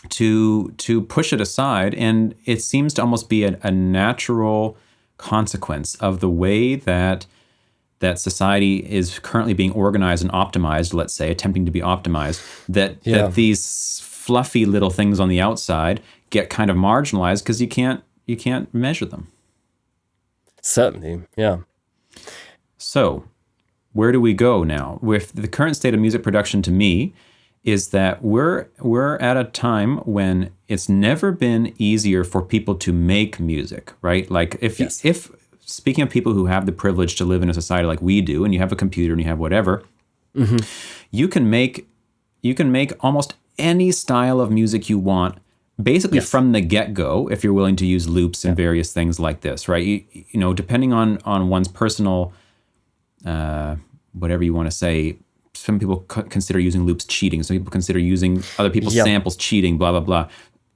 to push it aside. And it seems to almost be a natural consequence of the way that society is currently being organized and optimized, let's say, attempting to be optimized, that these fluffy little things on the outside get kind of marginalized because you can't measure them. Certainly, yeah. So, where do we go now? With the current state of music production, to me, is that we're at a time when it's never been easier for people to make music, right? Like, if speaking of people who have the privilege to live in a society like we do, and you have a computer and you have whatever, you can make almost any style of music you want, basically from the get-go, if you're willing to use loops and various things like this, right? You know, depending on one's personal, whatever you want to say, some people consider using loops cheating. Some people consider using other people's samples cheating, blah, blah, blah.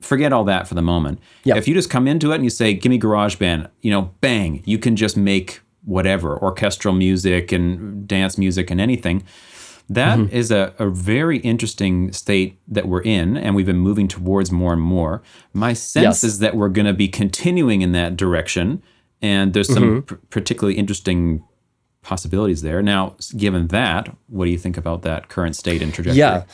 Forget all that for the moment. If you just come into it and you say, give me GarageBand, you know, bang, you can just make whatever, orchestral music and dance music and anything. That is a very interesting state that we're in, and we've been moving towards more and more. My sense is that we're going to be continuing in that direction, and there's some particularly interesting possibilities there. Now, given that, what do you think about that current state and trajectory? Yeah.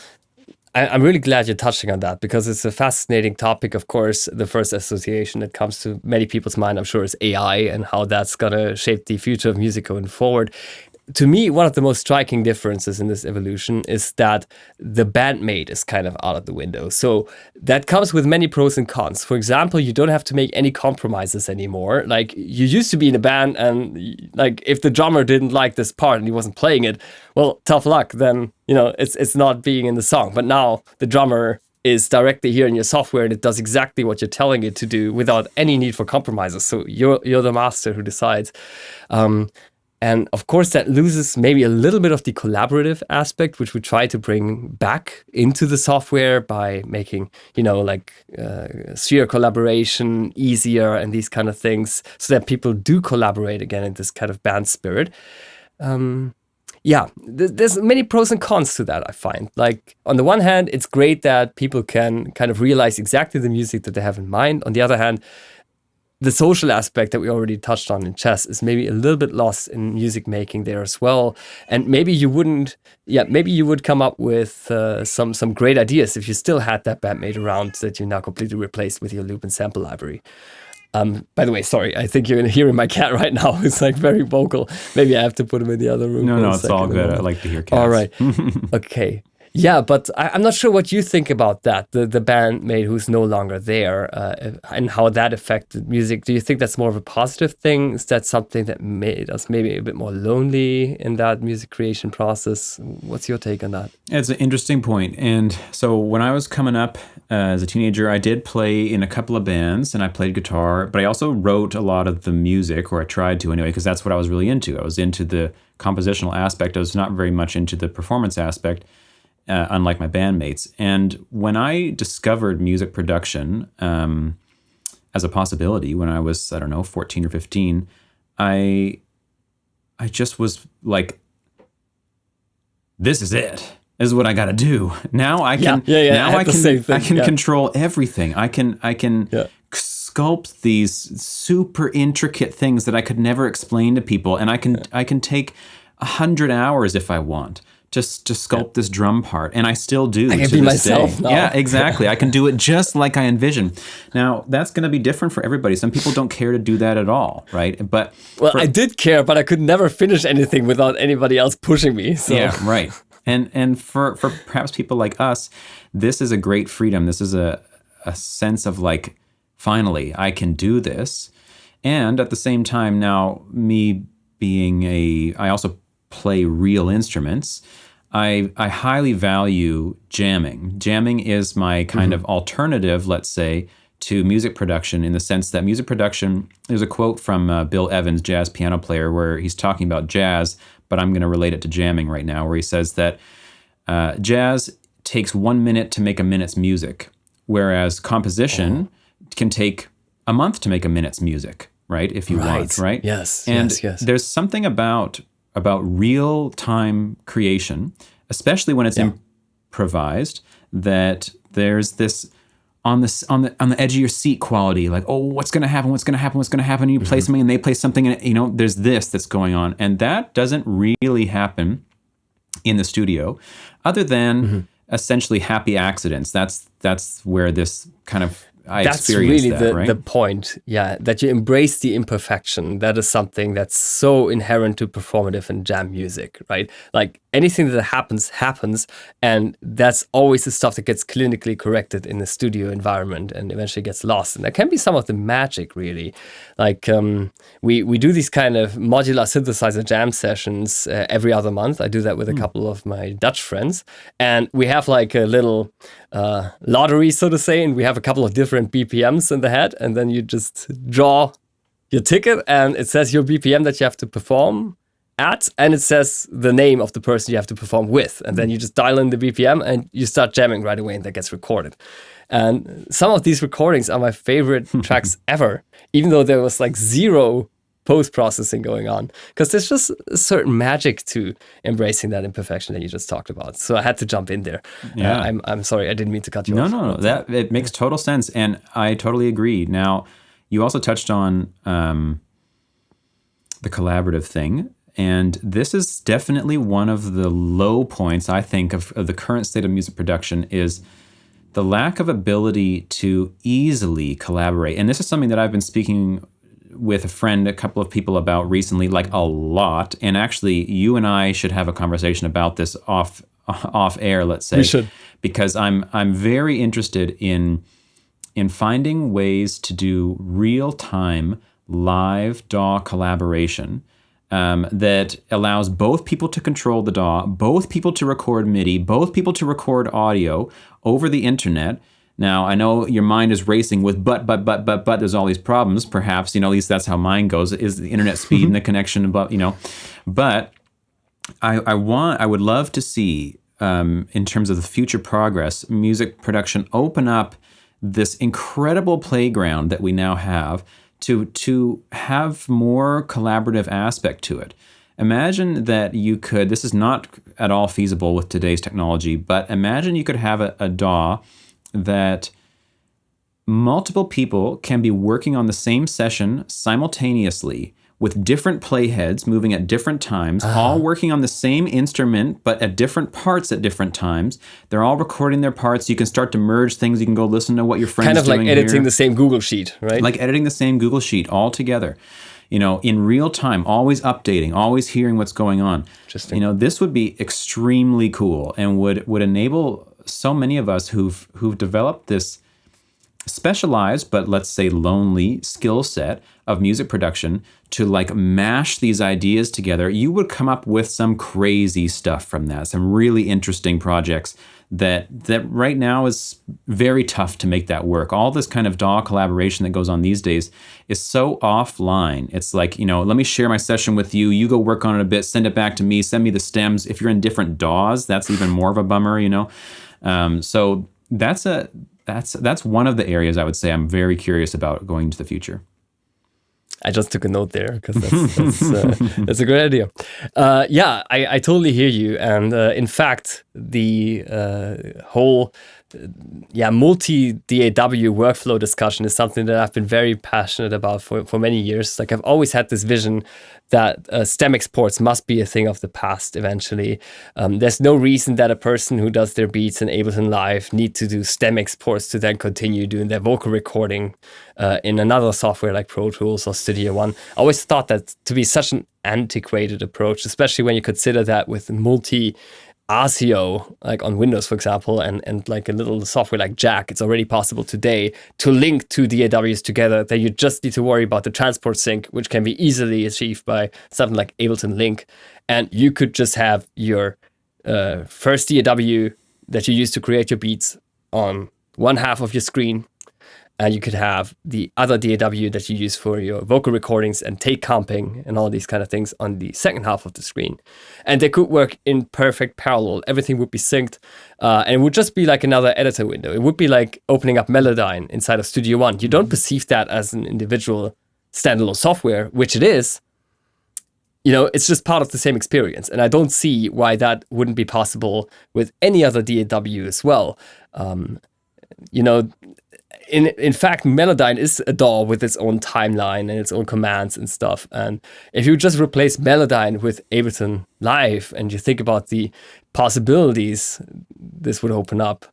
I'm really glad you're touching on that, because it's a fascinating topic. Of course, the first association that comes to many people's mind, I'm sure, is AI and how that's going to shape the future of music going forward. To me, one of the most striking differences in this evolution is that the bandmate is kind of out of the window. So that comes with many pros and cons. For example, you don't have to make any compromises anymore. Like, you used to be in a band, and like, if the drummer didn't like this part and he wasn't playing it, well, tough luck. Then, you know, it's not being in the song. But now the drummer is directly here in your software, and it does exactly what you're telling it to do without any need for compromises. So you're the master who decides. And of course, that loses maybe a little bit of the collaborative aspect, which we try to bring back into the software by making, you know, like sphere collaboration easier and these kind of things, so that people do collaborate again in this kind of band spirit. There's many pros and cons to that, I find. Like, on the one hand, it's great that people can kind of realize exactly the music that they have in mind. On the other hand, the social aspect that we already touched on in chess is maybe a little bit lost in music making there as well. And maybe you would come up with some great ideas if you still had that bandmate around that you now completely replaced with your loop and sample library. By the way, sorry, I think you're hearing my cat right now. It's like very vocal. Maybe I have to put him in the other room. No, it's all good. I like to hear cats. All right. Okay. Yeah, but I'm not sure what you think about that, the bandmate who's no longer there, and how that affected music. Do you think that's more of a positive thing? Is that something that made us maybe a bit more lonely in that music creation process? What's your take on that? It's an interesting point. And so when I was coming up as a teenager, I did play in a couple of bands and I played guitar, but I also wrote a lot of the music, or I tried to anyway, because that's what I was really into. I was into the compositional aspect. I was not very much into the performance aspect. Unlike my bandmates. And when I discovered music production as a possibility when I was, 14 or 15, I just was like, this is it. This is what I got to do. Now I can I can control everything. I can sculpt these super intricate things that I could never explain to people, and I can take 100 hours if I want. Just to sculpt this drum part, and I still do. I can be myself now. Yeah, exactly. I can do it just like I envision. Now, that's going to be different for everybody. Some people don't care to do that at all, right? But I did care, but I could never finish anything without anybody else pushing me. So. Yeah, right. And for perhaps people like us, this is a great freedom. This is a sense of like, finally, I can do this. And at the same time, now me being I also play real instruments. I highly value jamming. Jamming is my kind of alternative, let's say, to music production, in the sense that music production, there's a quote from Bill Evans, jazz piano player, where he's talking about jazz, but I'm going to relate it to jamming right now, where he says that jazz takes 1 minute to make a minute's music, whereas composition can take a month to make a minute's music, right? If you want, right? Yes, and yes. There's something about real-time creation, especially when it's improvised, that there's this on the edge of your seat quality, like, oh, what's going to happen? And you play something and they play something, and there's this that's going on, and that doesn't really happen in the studio, other than essentially happy accidents. That's where this kind of that's really the point, that you embrace the imperfection. That is something that's so inherent to performative and jam music, right? Like anything that happens, and that's always the stuff that gets clinically corrected in the studio environment and eventually gets lost. And that can be some of the magic, really. Like we do these kind of modular synthesizer jam sessions every other month. I do that with a couple of my Dutch friends, and we have like a little lottery, so to say, and we have a couple of different BPMs in the head, and then you just draw your ticket, and it says your BPM that you have to perform at, and it says the name of the person you have to perform with, and then you just dial in the BPM and you start jamming right away, and that gets recorded. And some of these recordings are my favorite tracks ever, even though there was like zero post-processing going on, because there's just a certain magic to embracing that imperfection that you just talked about. So I had to jump in there. I'm sorry, I didn't mean to cut you off. No, that it makes total sense, and I totally agree. Now, you also touched on the collaborative thing, and this is definitely one of the low points, I think, of the current state of music production, is the lack of ability to easily collaborate. And this is something that I've been speaking with a friend, a couple of people about recently, like a lot. And actually, you and I should have a conversation about this off air, let's say. We should. Because I'm very interested in finding ways to do real-time live DAW collaboration that allows both people to control the DAW, both people to record MIDI, both people to record audio over the internet. Now, I know your mind is racing with but, there's all these problems, perhaps, at least that's how mine goes, is the internet speed and the connection, but I would love to see, in terms of the future progress, music production open up this incredible playground that we now have to have more collaborative aspect to it. Imagine that you could, this is not at all feasible with today's technology, but imagine you could have a DAW that multiple people can be working on the same session simultaneously with different playheads moving at different times, all working on the same instrument, but at different parts at different times. They're all recording their parts. You can start to merge things. You can go listen to what your friend's doing. Kind of like editing the same Google Sheet, right? Like editing the same Google Sheet all together. in real time, always updating, always hearing what's going on. Interesting. This would be extremely cool and would enable so many of us who've developed this specialized, but let's say lonely skill set of music production to like mash these ideas together. You would come up with some crazy stuff from that, some really interesting projects that right now is very tough to make that work. All this kind of DAW collaboration that goes on these days is so offline. It's like, let me share my session with you. You go work on it a bit, send it back to me, send me the stems. If you're in different DAWs, that's even more of a bummer, So that's one of the areas I would say I'm very curious about going into the future. I just took a note there because that's a great idea. I totally hear you. And in fact, the whole multi-DAW workflow discussion is something that I've been very passionate about for many years. Like I've always had this vision that stem exports must be a thing of the past eventually. There's no reason that a person who does their beats in Ableton Live need to do stem exports to then continue doing their vocal recording in another software like Pro Tools or Studio One. I always thought that to be such an antiquated approach, especially when you consider that with multi-ASIO, like on Windows, for example, and like a little software like Jack, it's already possible today to link two DAWs together. That you just need to worry about the transport sync, which can be easily achieved by something like Ableton Link. And you could just have your first DAW that you use to create your beats on one half of your screen. And you could have the other DAW that you use for your vocal recordings and take comping and all these kind of things on the second half of the screen. And they could work in perfect parallel. Everything would be synced. And it would just be like another editor window. It would be like opening up Melodyne inside of Studio One. You don't perceive that as an individual standalone software, which it is. It's just part of the same experience. And I don't see why that wouldn't be possible with any other DAW as well. In fact, Melodyne is a DAW with its own timeline and its own commands and stuff. And if you just replace Melodyne with Ableton Live and you think about the possibilities this would open up,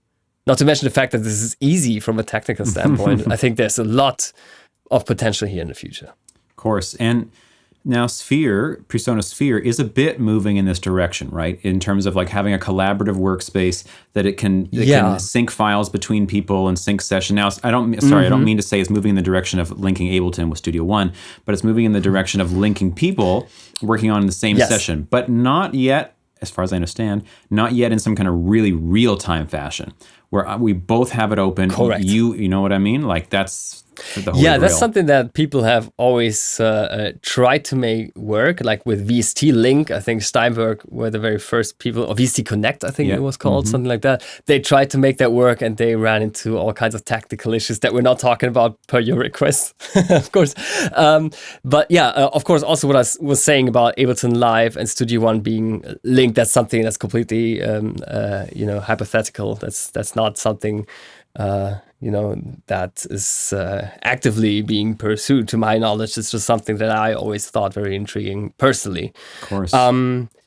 not to mention the fact that this is easy from a technical standpoint, I think there's a lot of potential here in the future. Of course. And now PreSonus Sphere is a bit moving in this direction, right? In terms of like having a collaborative workspace that it can sync files between people and sync session. Now, I don't mean to say it's moving in the direction of linking Ableton with Studio One, but it's moving in the direction of linking people working on the same session, but not yet, as far as I understand, not yet in some kind of really real-time fashion where we both have it open. Correct. You know what I mean? Like that's the whole that's something that people have always tried to make work, like with VST Link. I think Steinberg were the very first people, or VST Connect, I think it was called, something like that. They tried to make that work and they ran into all kinds of technical issues that we're not talking about per your request, of course. Of course, also what I was saying about Ableton Live and Studio One being linked, that's something that's completely, hypothetical. That's not something that is actively being pursued. To my knowledge, it's just something that I always thought very intriguing personally. Of course.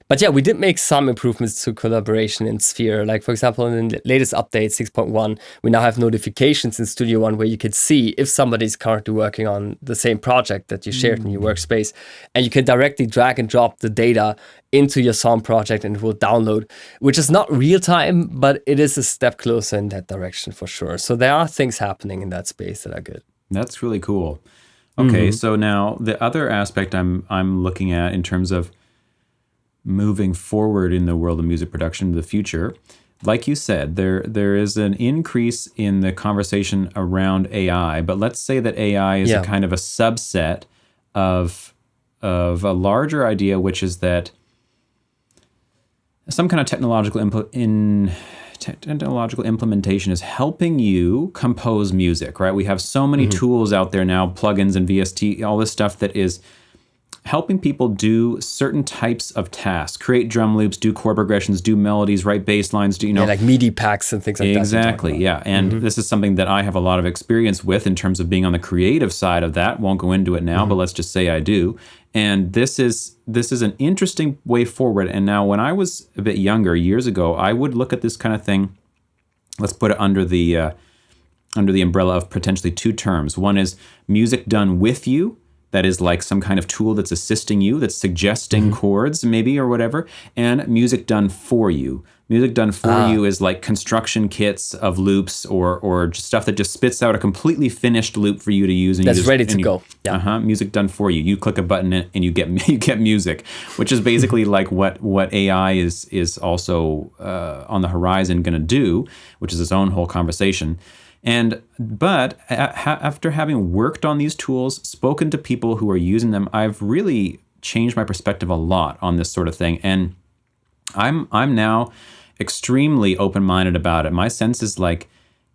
But we did make some improvements to collaboration in Sphere. Like, for example, in the latest update, 6.1, we now have notifications in Studio One where you can see if somebody's currently working on the same project that you shared in your workspace. And you can directly drag and drop the data into your song project and it will download, which is not real time, but it is a step closer in that direction for sure. So there are things happening in that space that are good. That's really cool. Okay, so now the other aspect I'm looking at in terms of moving forward in the world of music production in the future, like you said, there is an increase in the conversation around AI, but let's say that AI is a kind of a subset of a larger idea, which is that some kind of technological implementation is helping you compose music, right? We have so many tools out there now, plugins and VST, all this stuff that is helping people do certain types of tasks, create drum loops, do chord progressions, do melodies, write bass lines, like MIDI packs and things like that. Exactly, yeah. And this is something that I have a lot of experience with in terms of being on the creative side of that. Won't go into it now, but let's just say I do. And this is an interesting way forward. And now when I was a bit younger, years ago, I would look at this kind of thing, let's put it under the umbrella of potentially two terms. One is music done with you, that is like some kind of tool that's assisting you, that's suggesting chords maybe or whatever, and music done for you. Music done for you is like construction kits of loops or just stuff that just spits out a completely finished loop for you to use. And that's ready to go. Yeah. Music done for you. You click a button and you get music, which is basically like what AI is also on the horizon going to do, which is its own whole conversation. But after having worked on these tools, spoken to people who are using them, I've really changed my perspective a lot on this sort of thing. And I'm now extremely open-minded about it. My sense is like,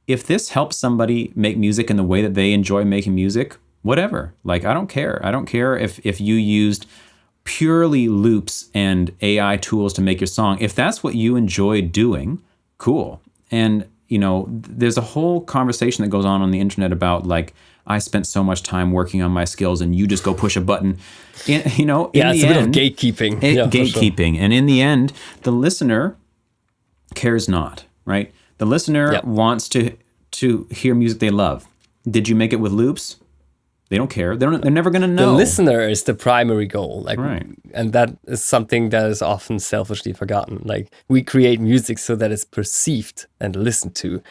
if this helps somebody make music in the way that they enjoy making music, whatever. Like, I don't care. I don't care if you used purely loops and AI tools to make your song. If that's what you enjoy doing, cool. And, you know, there's a whole conversation that goes on the internet about like, I spent so much time working on my skills and you just go push a button. It's a bit of gatekeeping. Gatekeeping. Sure. And in the end, the listener cares not, right? The listener wants to hear music they love. Did you make it with loops? They don't care. They're never going to know. The listener is the primary goal. Like, right. And that is something that is often selfishly forgotten. Like, we create music so that it's perceived and listened to.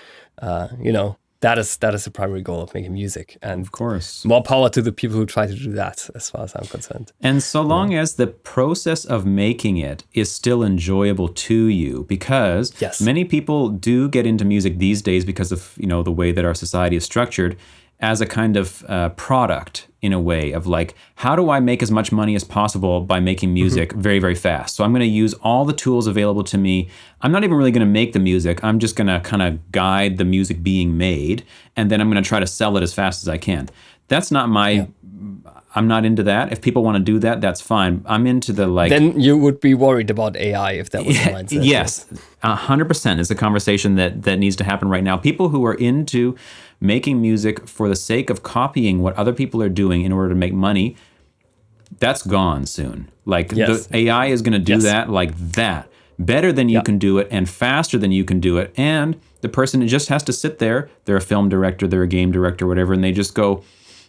That is the primary goal of making music. And of course, more power to the people who try to do that, as far as I'm concerned. And so long as the process of making it is still enjoyable to you, because many people do get into music these days because of, the way that our society is structured, as a kind of product, in a way of like, how do I make as much money as possible by making music very, very fast? So I'm going to use all the tools available to me. I'm not even really going to make the music. I'm just going to kind of guide the music being made, and then I'm going to try to sell it as fast as I can. That's not my... I'm not into that. If people want to do that, that's fine. I'm into the like... Then you would be worried about AI if that was the mindset. Yes, 100% is a conversation that needs to happen right now. People who are into making music for the sake of copying what other people are doing in order to make money, that's gone soon. Like the AI is going to do that like that. Better than you can do it and faster than you can do it. And the person just has to sit there. They're a film director, they're a game director, whatever, and they just go...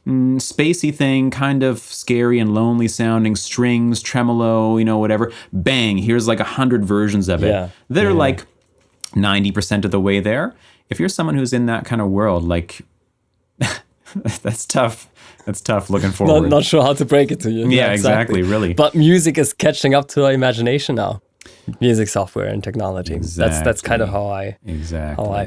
spacey thing, kind of scary and lonely sounding, strings, tremolo, whatever. Bang, here's like 100 versions of it. They're like 90% of the way there. If you're someone who's in that kind of world, like, that's tough. That's tough looking forward. Not sure how to break it to you. Yeah, exactly, really. But music is catching up to our imagination now. Music software and technology. Exactly. That's kind of how I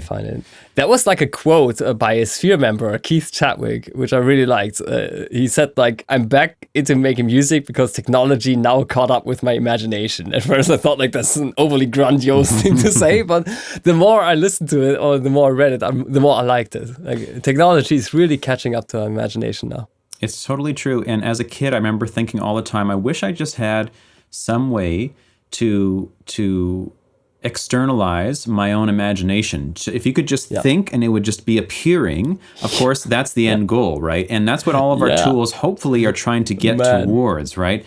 find it. That was like a quote by a Sphere member, Keith Chadwick, which I really liked. He said, like, I'm back into making music because technology now caught up with my imagination. At first I thought like that's an overly grandiose thing to say, but the more I listened to it or the more I read it, the more I liked it. Like, technology is really catching up to our imagination now. It's totally true. And as a kid, I remember thinking all the time, I wish I just had some way to externalize my own imagination. If you could just think and it would just be appearing, of course, that's the end goal, right? And that's what all of our tools hopefully are trying to get towards, right?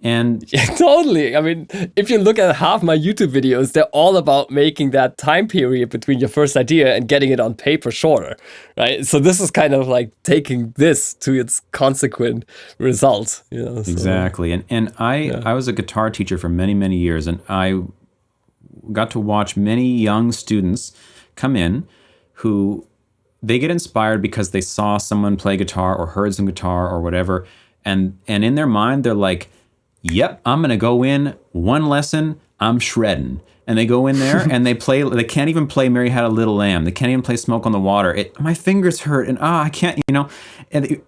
And totally. I mean, if you look at half my YouTube videos, they're all about making that time period between your first idea and getting it on paper shorter, right? So this is kind of like taking this to its consequent result. So. Exactly. And I was a guitar teacher for many, many years, and I got to watch many young students come in who they get inspired because they saw someone play guitar or heard some guitar or whatever, and in their mind they're like, yep, I'm going to go in one lesson, I'm shredding. And they go in there and they can't even play Mary Had a Little Lamb. They can't even play Smoke on the Water. My fingers hurt and I can't, and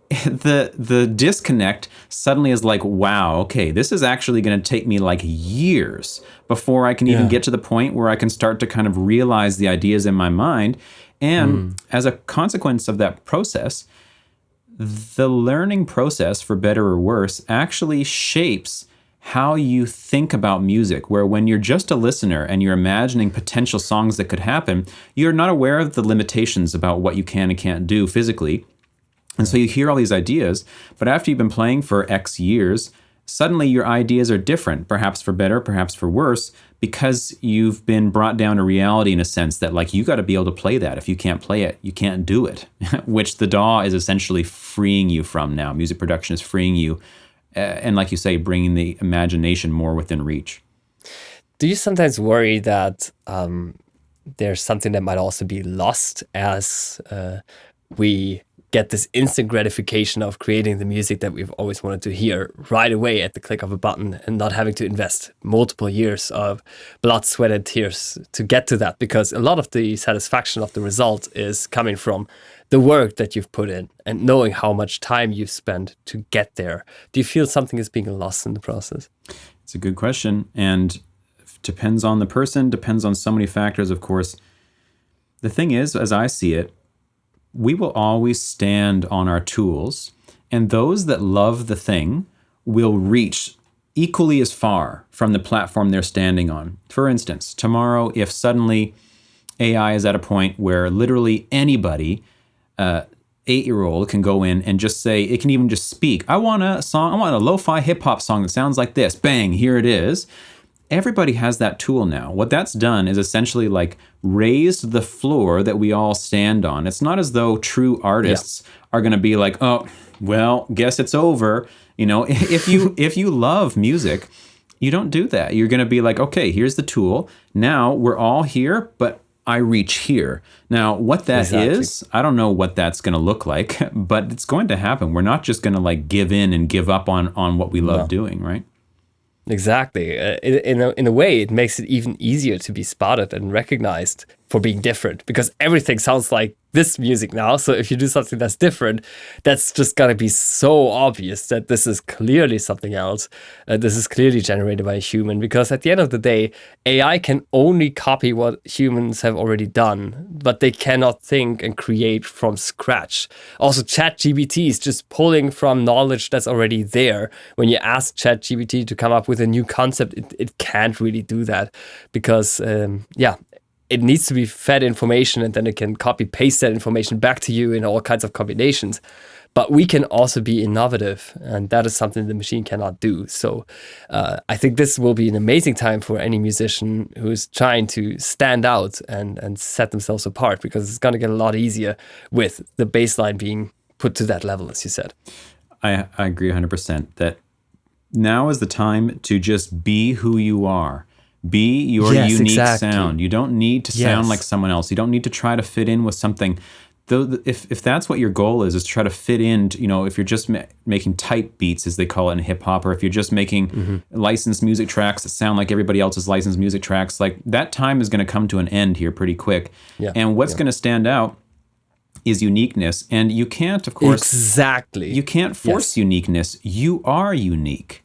the disconnect suddenly is like, wow, okay, this is actually going to take me like years before I can even get to the point where I can start to kind of realize the ideas in my mind. And as a consequence of that process, the learning process, for better or worse, actually shapes how you think about music, where when you're just a listener and you're imagining potential songs that could happen, you're not aware of the limitations about what you can and can't do physically. And so you hear all these ideas, but after you've been playing for X years, suddenly your ideas are different, perhaps for better, perhaps for worse, because you've been brought down to reality in a sense that like you got to be able to play that. If you can't play it, you can't do it, which the DAW is essentially freeing you from now. Music production is freeing you. And like you say, bringing the imagination more within reach. Do you sometimes worry that there's something that might also be lost as we get this instant gratification of creating the music that we've always wanted to hear right away at the click of a button, and not having to invest multiple years of blood, sweat, and tears to get to that? Because a lot of the satisfaction of the result is coming from the work that you've put in and knowing how much time you've spent to get there. Do you feel something is being lost in the process? It's a good question, and depends on the person, depends on so many factors, of course. The thing is, as I see it, we will always stand on our tools, and those that love the thing will reach equally as far from the platform they're standing on. For instance, tomorrow, if suddenly AI is at a point where literally anybody, 8-year-old, can go in and just say, it can even just speak, I want a lo-fi hip-hop song that sounds like this. Bang, here it is. Everybody has that tool now. What that's done is essentially like raised the floor that we all stand on. It's not as though true artists are going to be like, oh, well, guess it's over. You know, if you love music, you don't do that. You're going to be like, okay, here's the tool. Now we're all here, but I reach here. Now, what that is, I don't know what that's going to look like, but it's going to happen. We're not just going to like give in and give up on what we love doing, right? Exactly. In a way, it makes it even easier to be spotted and recognized for being different, because everything sounds like this music now. So if you do something that's different, that's just going to be so obvious that this is clearly something else. This is clearly generated by a human, because at the end of the day, AI can only copy what humans have already done, but they cannot think and create from scratch. Also, ChatGPT is just pulling from knowledge that's already there. When you ask ChatGPT to come up with a new concept, it can't really do that, because, it needs to be fed information, and then it can copy paste that information back to you in all kinds of combinations. But we can also be innovative, and that is something the machine cannot do. So I think this will be an amazing time for any musician who's trying to stand out and set themselves apart, because it's going to get a lot easier with the baseline being put to that level, as you said. I agree 100% that now is the time to just be who you are. Be your unique sound. You don't need to sound like someone else. You don't need to try to fit in with something. Though, if that's what your goal is to try to fit in, if you're just making type beats, as they call it in hip hop, or if you're just making licensed music tracks that sound like everybody else's licensed music tracks, like that time is going to come to an end here pretty quick. Yeah. And what's going to stand out is uniqueness. And you can't, of course, you can't force uniqueness. You are unique.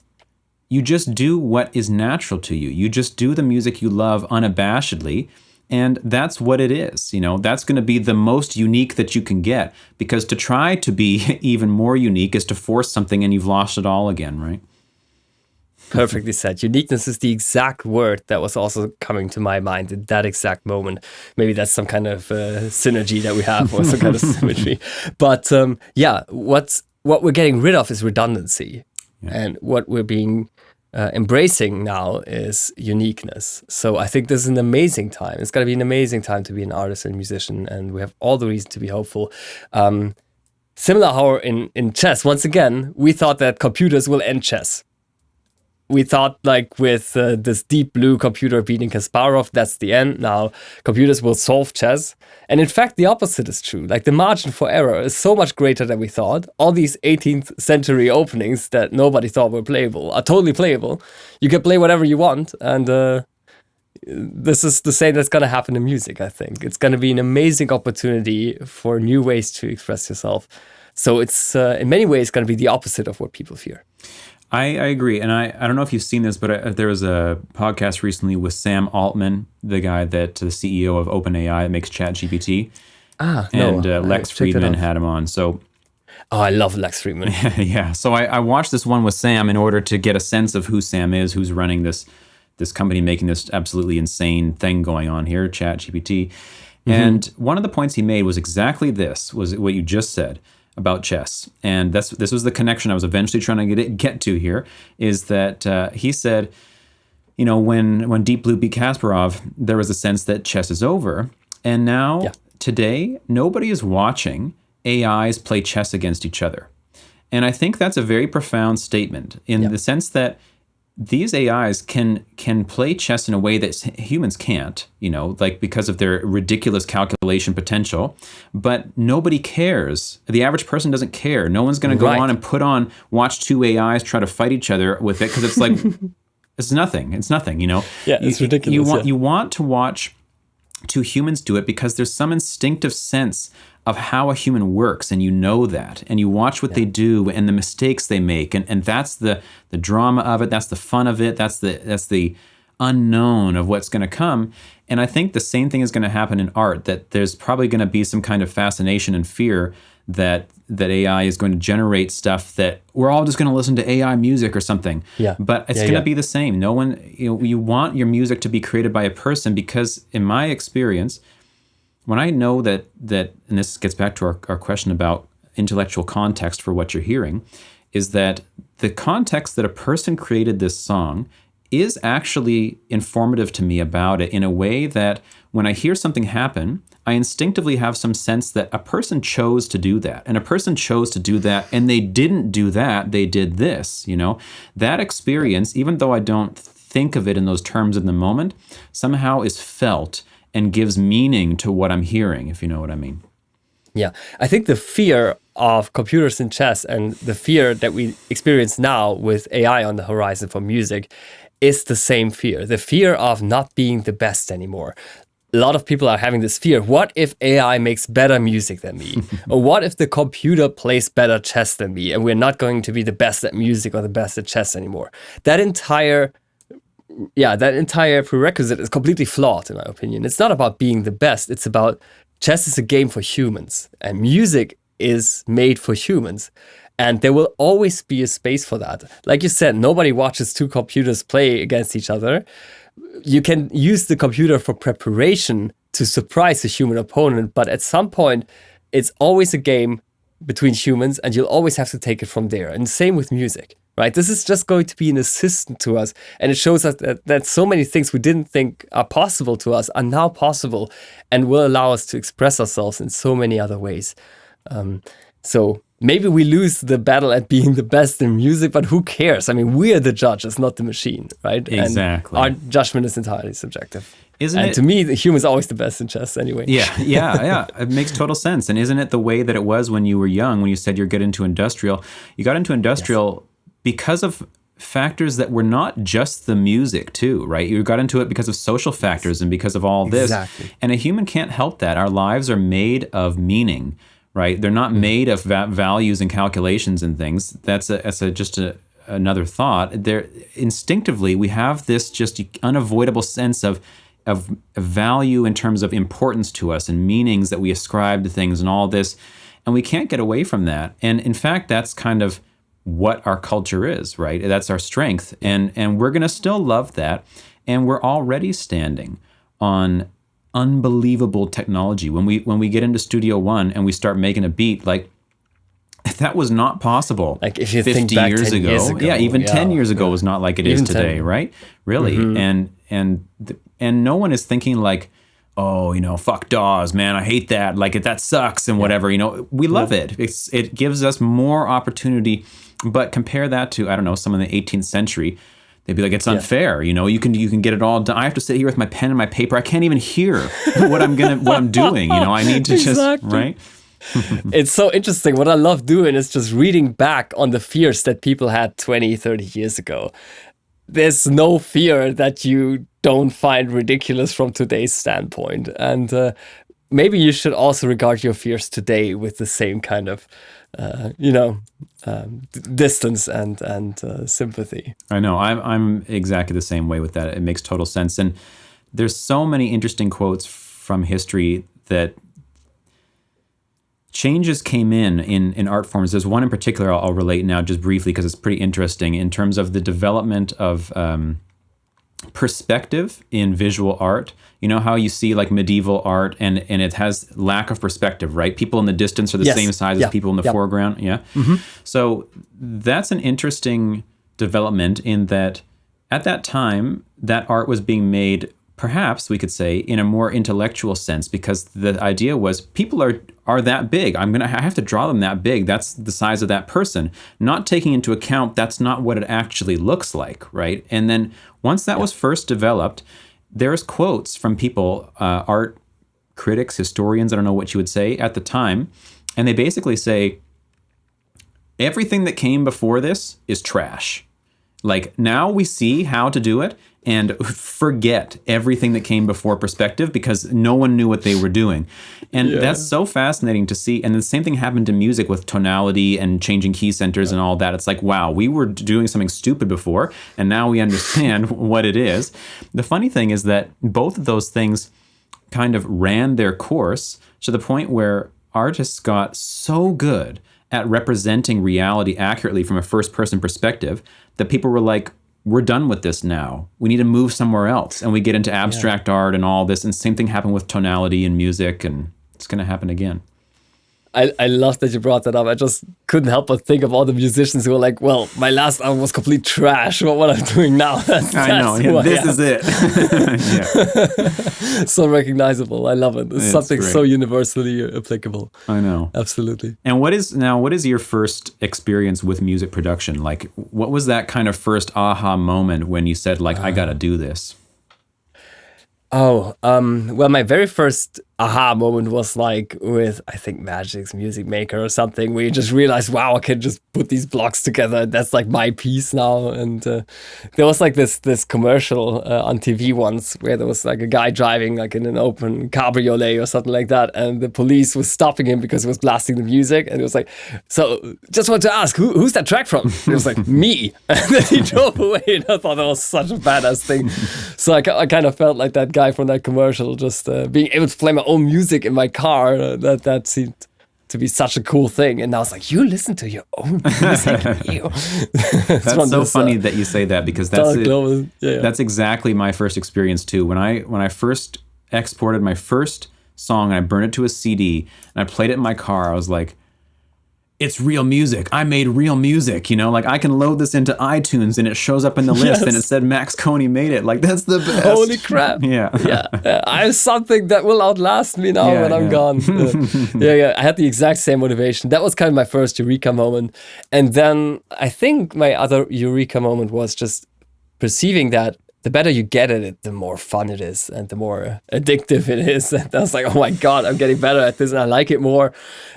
You just do what is natural to you. You just do the music you love unabashedly, and that's what it is. That's going to be the most unique that you can get, because to try to be even more unique is to force something, and you've lost it all again, right? Perfectly said. Uniqueness is the exact word that was also coming to my mind in that exact moment. Maybe that's some kind of synergy that we have, or some kind of symmetry. But what we're getting rid of is redundancy. Yeah. And what we're being embracing now is uniqueness. So I think this is an amazing time. It's going to be an amazing time to be an artist and musician, and we have all the reason to be hopeful. Similar how in chess, once again, we thought that computers will end chess. We thought, like, with this Deep Blue computer beating Kasparov, that's the end. Now computers will solve chess. And in fact, the opposite is true. Like, the margin for error is so much greater than we thought. All these 18th century openings that nobody thought were playable are totally playable. You can play whatever you want. And this is the same that's going to happen in music, I think. It's going to be an amazing opportunity for new ways to express yourself. So it's, in many ways, going to be the opposite of what people fear. I agree. And I don't know if you've seen this, but there was a podcast recently with Sam Altman, the CEO of OpenAI that makes ChatGPT. Lex Friedman had him on. So, I love Lex Friedman. Yeah. So I watched this one with Sam in order to get a sense of who Sam is, who's running this company making this absolutely insane thing going on here, ChatGPT. And one of the points he made was exactly this, was what you just said. about chess, and this was the connection I was eventually trying to get to here, is that he said, you know, when Deep Blue beat Kasparov, there was a sense that chess is over, and now today nobody is watching AIs play chess against each other, and I think that's a very profound statement in the sense that these AIs can play chess in a way that humans can't, you know, like because of their ridiculous calculation potential, but nobody cares. The average person doesn't care. No one's going to go on and watch two AIs try to fight each other with it, because it's like, it's nothing, you know? Yeah, it's ridiculous. You want to watch two humans do it because there's some instinctive sense of how a human works, and you know that, and you watch what they do and the mistakes they make, and that's the drama of it, that's the fun of it, that's the unknown of what's going to come. And I think the same thing is going to happen in art, that there's probably going to be some kind of fascination and fear that AI is going to generate stuff that we're all just going to listen to AI music or something. Yeah. But it's going to be the same. No one, you want your music to be created by a person, because in my experience, when I know that, and this gets back to our question about intellectual context for what you're hearing, is that the context that a person created this song is actually informative to me about it in a way that when I hear something happen, I instinctively have some sense that a person chose to do that, and a person chose to do that, and they didn't do that, they did this, you know? That experience, even though I don't think of it in those terms in the moment, somehow is felt and gives meaning to what I'm hearing, if you know what I mean. Yeah, I think the fear of computers in chess and the fear that we experience now with AI on the horizon for music is the same fear, the fear of not being the best anymore. A lot of people are having this fear. What if AI makes better music than me? Or what if the computer plays better chess than me and we're not going to be the best at music or the best at chess anymore? That entire prerequisite is completely flawed, in my opinion. It's not about being the best. It's about chess is a game for humans, and music is made for humans. And there will always be a space for that. Like you said, nobody watches two computers play against each other. You can use the computer for preparation to surprise a human opponent, but at some point, it's always a game between humans, and you'll always have to take it from there. And same with music. Right? This is just going to be an assistant to us. And it shows us that so many things we didn't think are possible to us are now possible and will allow us to express ourselves in so many other ways. So maybe we lose the battle at being the best in music, but who cares? I mean, we are the judges, not the machine, right? Exactly. And our judgment is entirely subjective. Isn't it? To me, the human's always the best in chess anyway. Yeah. It makes total sense. And isn't it the way that it was when you were young, when you said you're getting into industrial? You got into industrial because of factors that were not just the music too, right? You got into it because of social factors and because of all this. Exactly. And a human can't help that. Our lives are made of meaning, right? They're not made of values and calculations and things. That's just another thought. There, instinctively, we have this just unavoidable sense of value in terms of importance to us and meanings that we ascribe to things and all this. And we can't get away from that. And in fact, that's kind of what our culture is, right? That's our strength. And we're going to still love that. And we're already standing on unbelievable technology. When we get into Studio One and we start making a beat, like that was not possible. Like if you 50 think back years 10 ago. Years ago. Yeah, even 10 years ago was not like it is today, right? Really. And no one is thinking like, oh, fuck DAWs, man, I hate that. Like that sucks and whatever. We love it. It gives us more opportunity. But compare that to, I don't know, some in the 18th century. They'd be like, it's unfair. You can get it all done. I have to sit here with my pen and my paper. I can't even hear what I'm doing. I need to just, right? It's so interesting. What I love doing is just reading back on the fears that people had 20, 30 years ago. There's no fear that you don't find ridiculous from today's standpoint. And maybe you should also regard your fears today with the same kind of, distance and sympathy. I know. I'm exactly the same way with that. It makes total sense. And there's so many interesting quotes from history that changes came in art forms. There's one in particular I'll relate now just briefly because it's pretty interesting in terms of the development of perspective in visual art. You know how you see like medieval art and it has lack of perspective, right? People in the distance are the same size as people in the foreground. Yeah. So that's an interesting development in that at that time, that art was being made, perhaps we could say, in a more intellectual sense, because the idea was people are that big. I have to draw them that big. That's the size of that person. Not taking into account that's not what it actually looks like, right? And then once that was first developed, there's quotes from people, art critics, historians, I don't know what you would say at the time, and they basically say, everything that came before this is trash. Like, now we see how to do it, and forget everything that came before perspective because no one knew what they were doing. And that's so fascinating to see. And the same thing happened to music with tonality and changing key centers and all that. It's like, wow, we were doing something stupid before, and now we understand what it is. The funny thing is that both of those things kind of ran their course to the point where artists got so good at representing reality accurately from a first-person perspective that people were like, we're done with this now. We need to move somewhere else. And we get into abstract art and all this. And same thing happened with tonality and music, and it's going to happen again. I love that you brought that up. I just couldn't help but think of all the musicians who were like, well, my last album was complete trash. What I'm doing now? I know. Yeah, this is it. So recognizable. I love it. It's something great. so universally applicable. I know. Absolutely. And what is your first experience with music production? Like, what was that kind of first aha moment when you said, like, I got to do this? Well, my very first aha moment was like with, I think, Magic's Music Maker or something, where you just realize, wow, I can just put these blocks together. That's like my piece now. And there was like this commercial on TV once where there was like a guy driving like in an open cabriolet or something like that. And the police was stopping him because he was blasting the music. And it was like, so just want to ask, who's that track from? And it was like, me. And then he drove away. And I thought that was such a badass thing. So I kind of felt like that guy from that commercial, just being able to play my own music in my car, that seemed to be such a cool thing. And I was like, you listen to your own music. That's so funny that you say that, because that's that's exactly my first experience too. When I first exported my first song and I burned it to a CD and I played it in my car, I was like, it's real music. I made real music, you know, like I can load this into iTunes and it shows up in the list and it said Max Konyi made it. Like, that's the best. Holy crap. Yeah. I have something that will outlast me now when I'm gone. I had the exact same motivation. That was kind of my first eureka moment. And then I think my other eureka moment was just perceiving that the better you get at it, the more fun it is and the more addictive it is. And I was like, oh my God, I'm getting better at this and I like it more.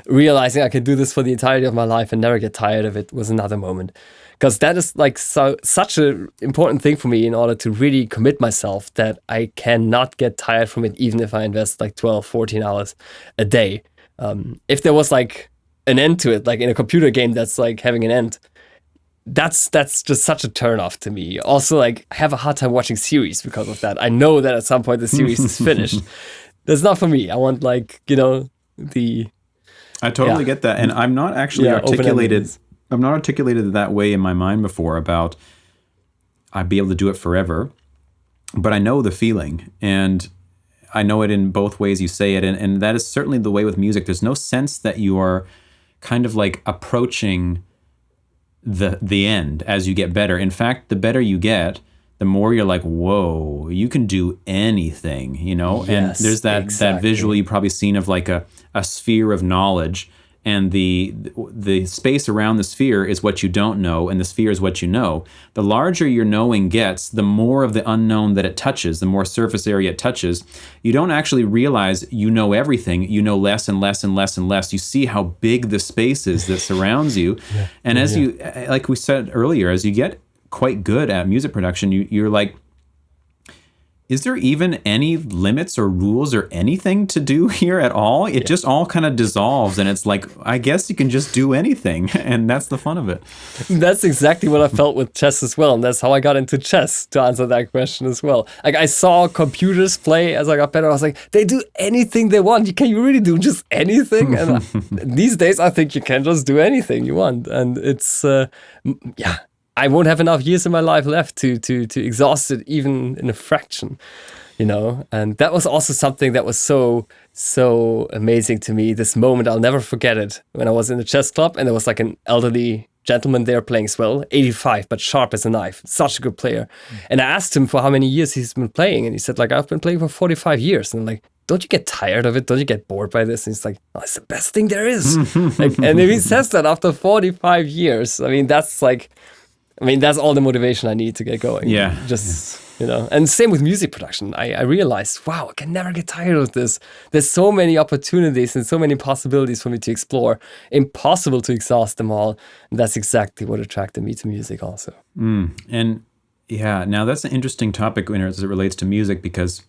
Realizing I can do this for the entirety of my life and never get tired of it was another moment. Because that is like such an important thing for me in order to really commit myself, that I cannot get tired from it, even if I invest like 12, 14 hours a day. If there was like an end to it, like in a computer game that's like having an end, that's just such a turnoff to me. Also, like, I have a hard time watching series because of that. I know that at some point the series is finished. That's not for me. I want, like, you know, I totally get that, and I'm not actually articulated. I'm not articulated that way in my mind before about I'd be able to do it forever, but I know the feeling, and I know it in both ways you say it, and that is certainly the way with music. There's no sense that you are kind of like approaching the end as you get better. In fact, the better you get, the more you're like, whoa, you can do anything, you know? Yes, and there's that visual you've probably seen of like a sphere of knowledge, and the space around the sphere is what you don't know, and the sphere is what you know. The larger your knowing gets, the more of the unknown that it touches, the more surface area it touches. You don't actually realize you know everything. You know less and less and less and less. You see how big the space is that surrounds you. And as you, like we said earlier, as you get quite good at music production, you're like, is there even any limits or rules or anything to do here at all? It just all kind of dissolves, and it's like, I guess you can just do anything, and that's the fun of it. That's exactly what I felt with chess as well, and that's how I got into chess, to answer that question as well. Like, I saw computers play as I got better. I was like, they do anything they want. Can you really do just anything? And these days, I think you can just do anything you want, and it's I won't have enough years in my life left to exhaust it even in a fraction, And that was also something that was so amazing to me. This moment, I'll never forget it. When I was in the chess club and there was like an elderly gentleman there playing as well, 85, but sharp as a knife, such a good player. And I asked him for how many years he's been playing, and he said, like, I've been playing for 45 years. And I'm like, don't you get tired of it? Don't you get bored by this? And he's like, oh, it's the best thing there is. And if he says that after 45 years, that's all the motivation I need to get going. Yeah. And same with music production. I realized, wow, I can never get tired of this. There's so many opportunities and so many possibilities for me to explore. Impossible to exhaust them all. And that's exactly what attracted me to music also. And yeah, now that's an interesting topic as it relates to music, because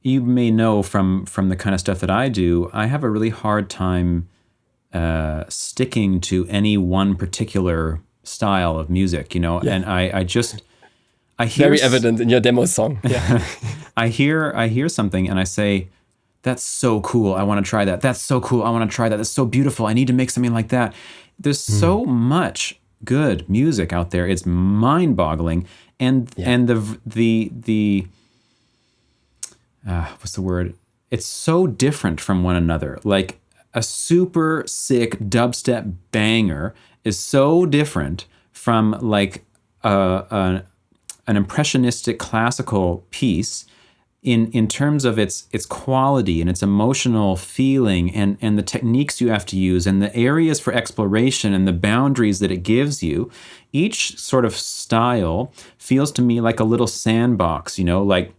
you may know from the kind of stuff that I do, I have a really hard time sticking to any one particular style of music, and I hear very evident in your demo song. Yeah. I hear something and I say, that's so cool, I want to try that. That's so cool, I want to try that. That's so beautiful, I need to make something like that. There's so much good music out there. It's mind-boggling. And the what's the word? It's so different from one another. Like a super sick dubstep banger is so different from like an impressionistic classical piece in terms of its quality and its emotional feeling and the techniques you have to use and the areas for exploration and the boundaries that it gives you. Each sort of style feels to me like a little sandbox, like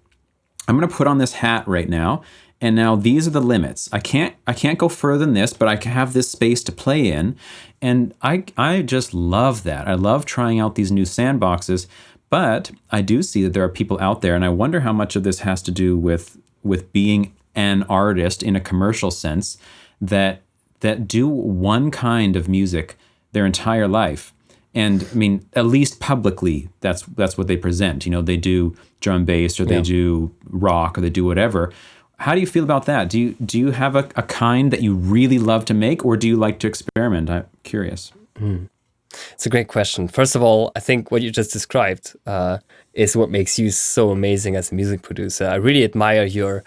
I'm going to put on this hat right now, and now these are the limits. I can't go further than this, but I can have this space to play in. And I just love that. I love trying out these new sandboxes. But I do see that there are people out there, and I wonder how much of this has to do with being an artist in a commercial sense, that do one kind of music their entire life. And I mean, at least publicly, that's what they present. They do drum bass, or they do rock, or they do whatever. How do you feel about that? Do you have a kind that you really love to make, or do you like to experiment? I'm curious. It's a great question. First of all, I think what you just described is what makes you so amazing as a music producer. I really admire your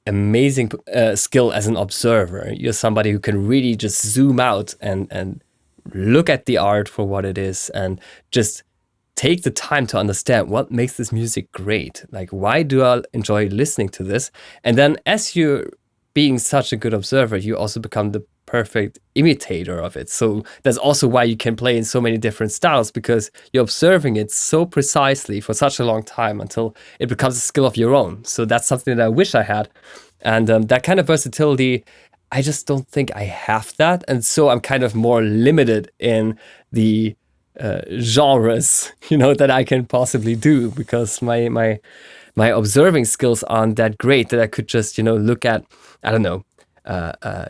amazing skill as an observer. You're somebody who can really just zoom out and look at the art for what it is and just take the time to understand what makes this music great. Like, why do I enjoy listening to this? And then as you're being such a good observer, you also become the perfect imitator of it. So that's also why you can play in so many different styles, because you're observing it so precisely for such a long time until it becomes a skill of your own. So that's something that I wish I had. And that kind of versatility, I just don't think I have that. And so I'm kind of more limited in the genres, that I can possibly do, because my observing skills aren't that great that I could just, look at, I don't know,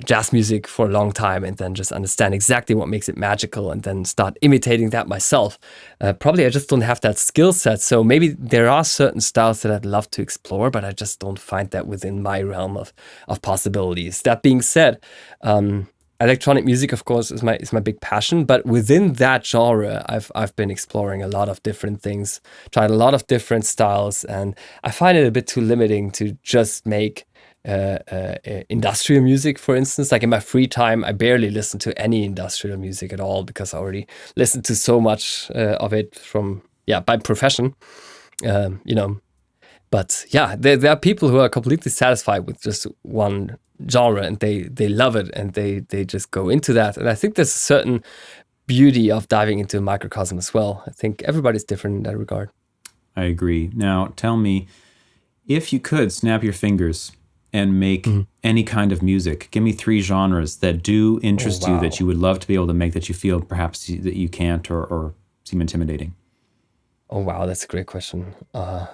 jazz music for a long time and then just understand exactly what makes it magical and then start imitating that myself. Probably I just don't have that skill set. So maybe there are certain styles that I'd love to explore, but I just don't find that within my realm of possibilities. That being said, electronic music, of course, is my big passion. But within that genre, I've been exploring a lot of different things, tried a lot of different styles, and I find it a bit too limiting to just make industrial music, for instance. Like in my free time, I barely listen to any industrial music at all, because I already listen to so much of it by profession, But yeah, there are people who are completely satisfied with just one genre and they love it and they just go into that. And I think there's a certain beauty of diving into a microcosm as well. I think everybody's different in that regard. I agree. Now, tell me, if you could snap your fingers and make any kind of music, give me 3 genres that do interest you, that you would love to be able to make, that you feel perhaps that you can't or seem intimidating. Oh, wow. That's a great question. I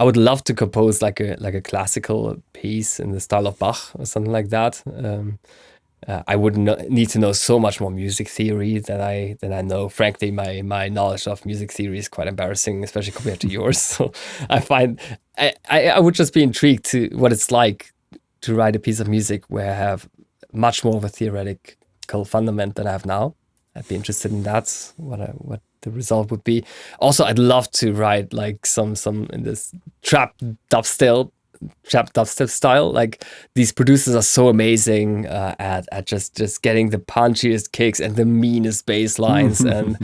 would love to compose like a classical piece in the style of Bach or something like that. I would need to know so much more music theory than I know. Frankly, my knowledge of music theory is quite embarrassing, especially compared to yours. So I find I would just be intrigued to what it's like to write a piece of music where I have much more of a theoretical fundament than I have now. I'd be interested in that, what the result would be. Also, I'd love to write like some in this trap dubstep style. Like these producers are so amazing at just getting the punchiest kicks and the meanest bass lines, and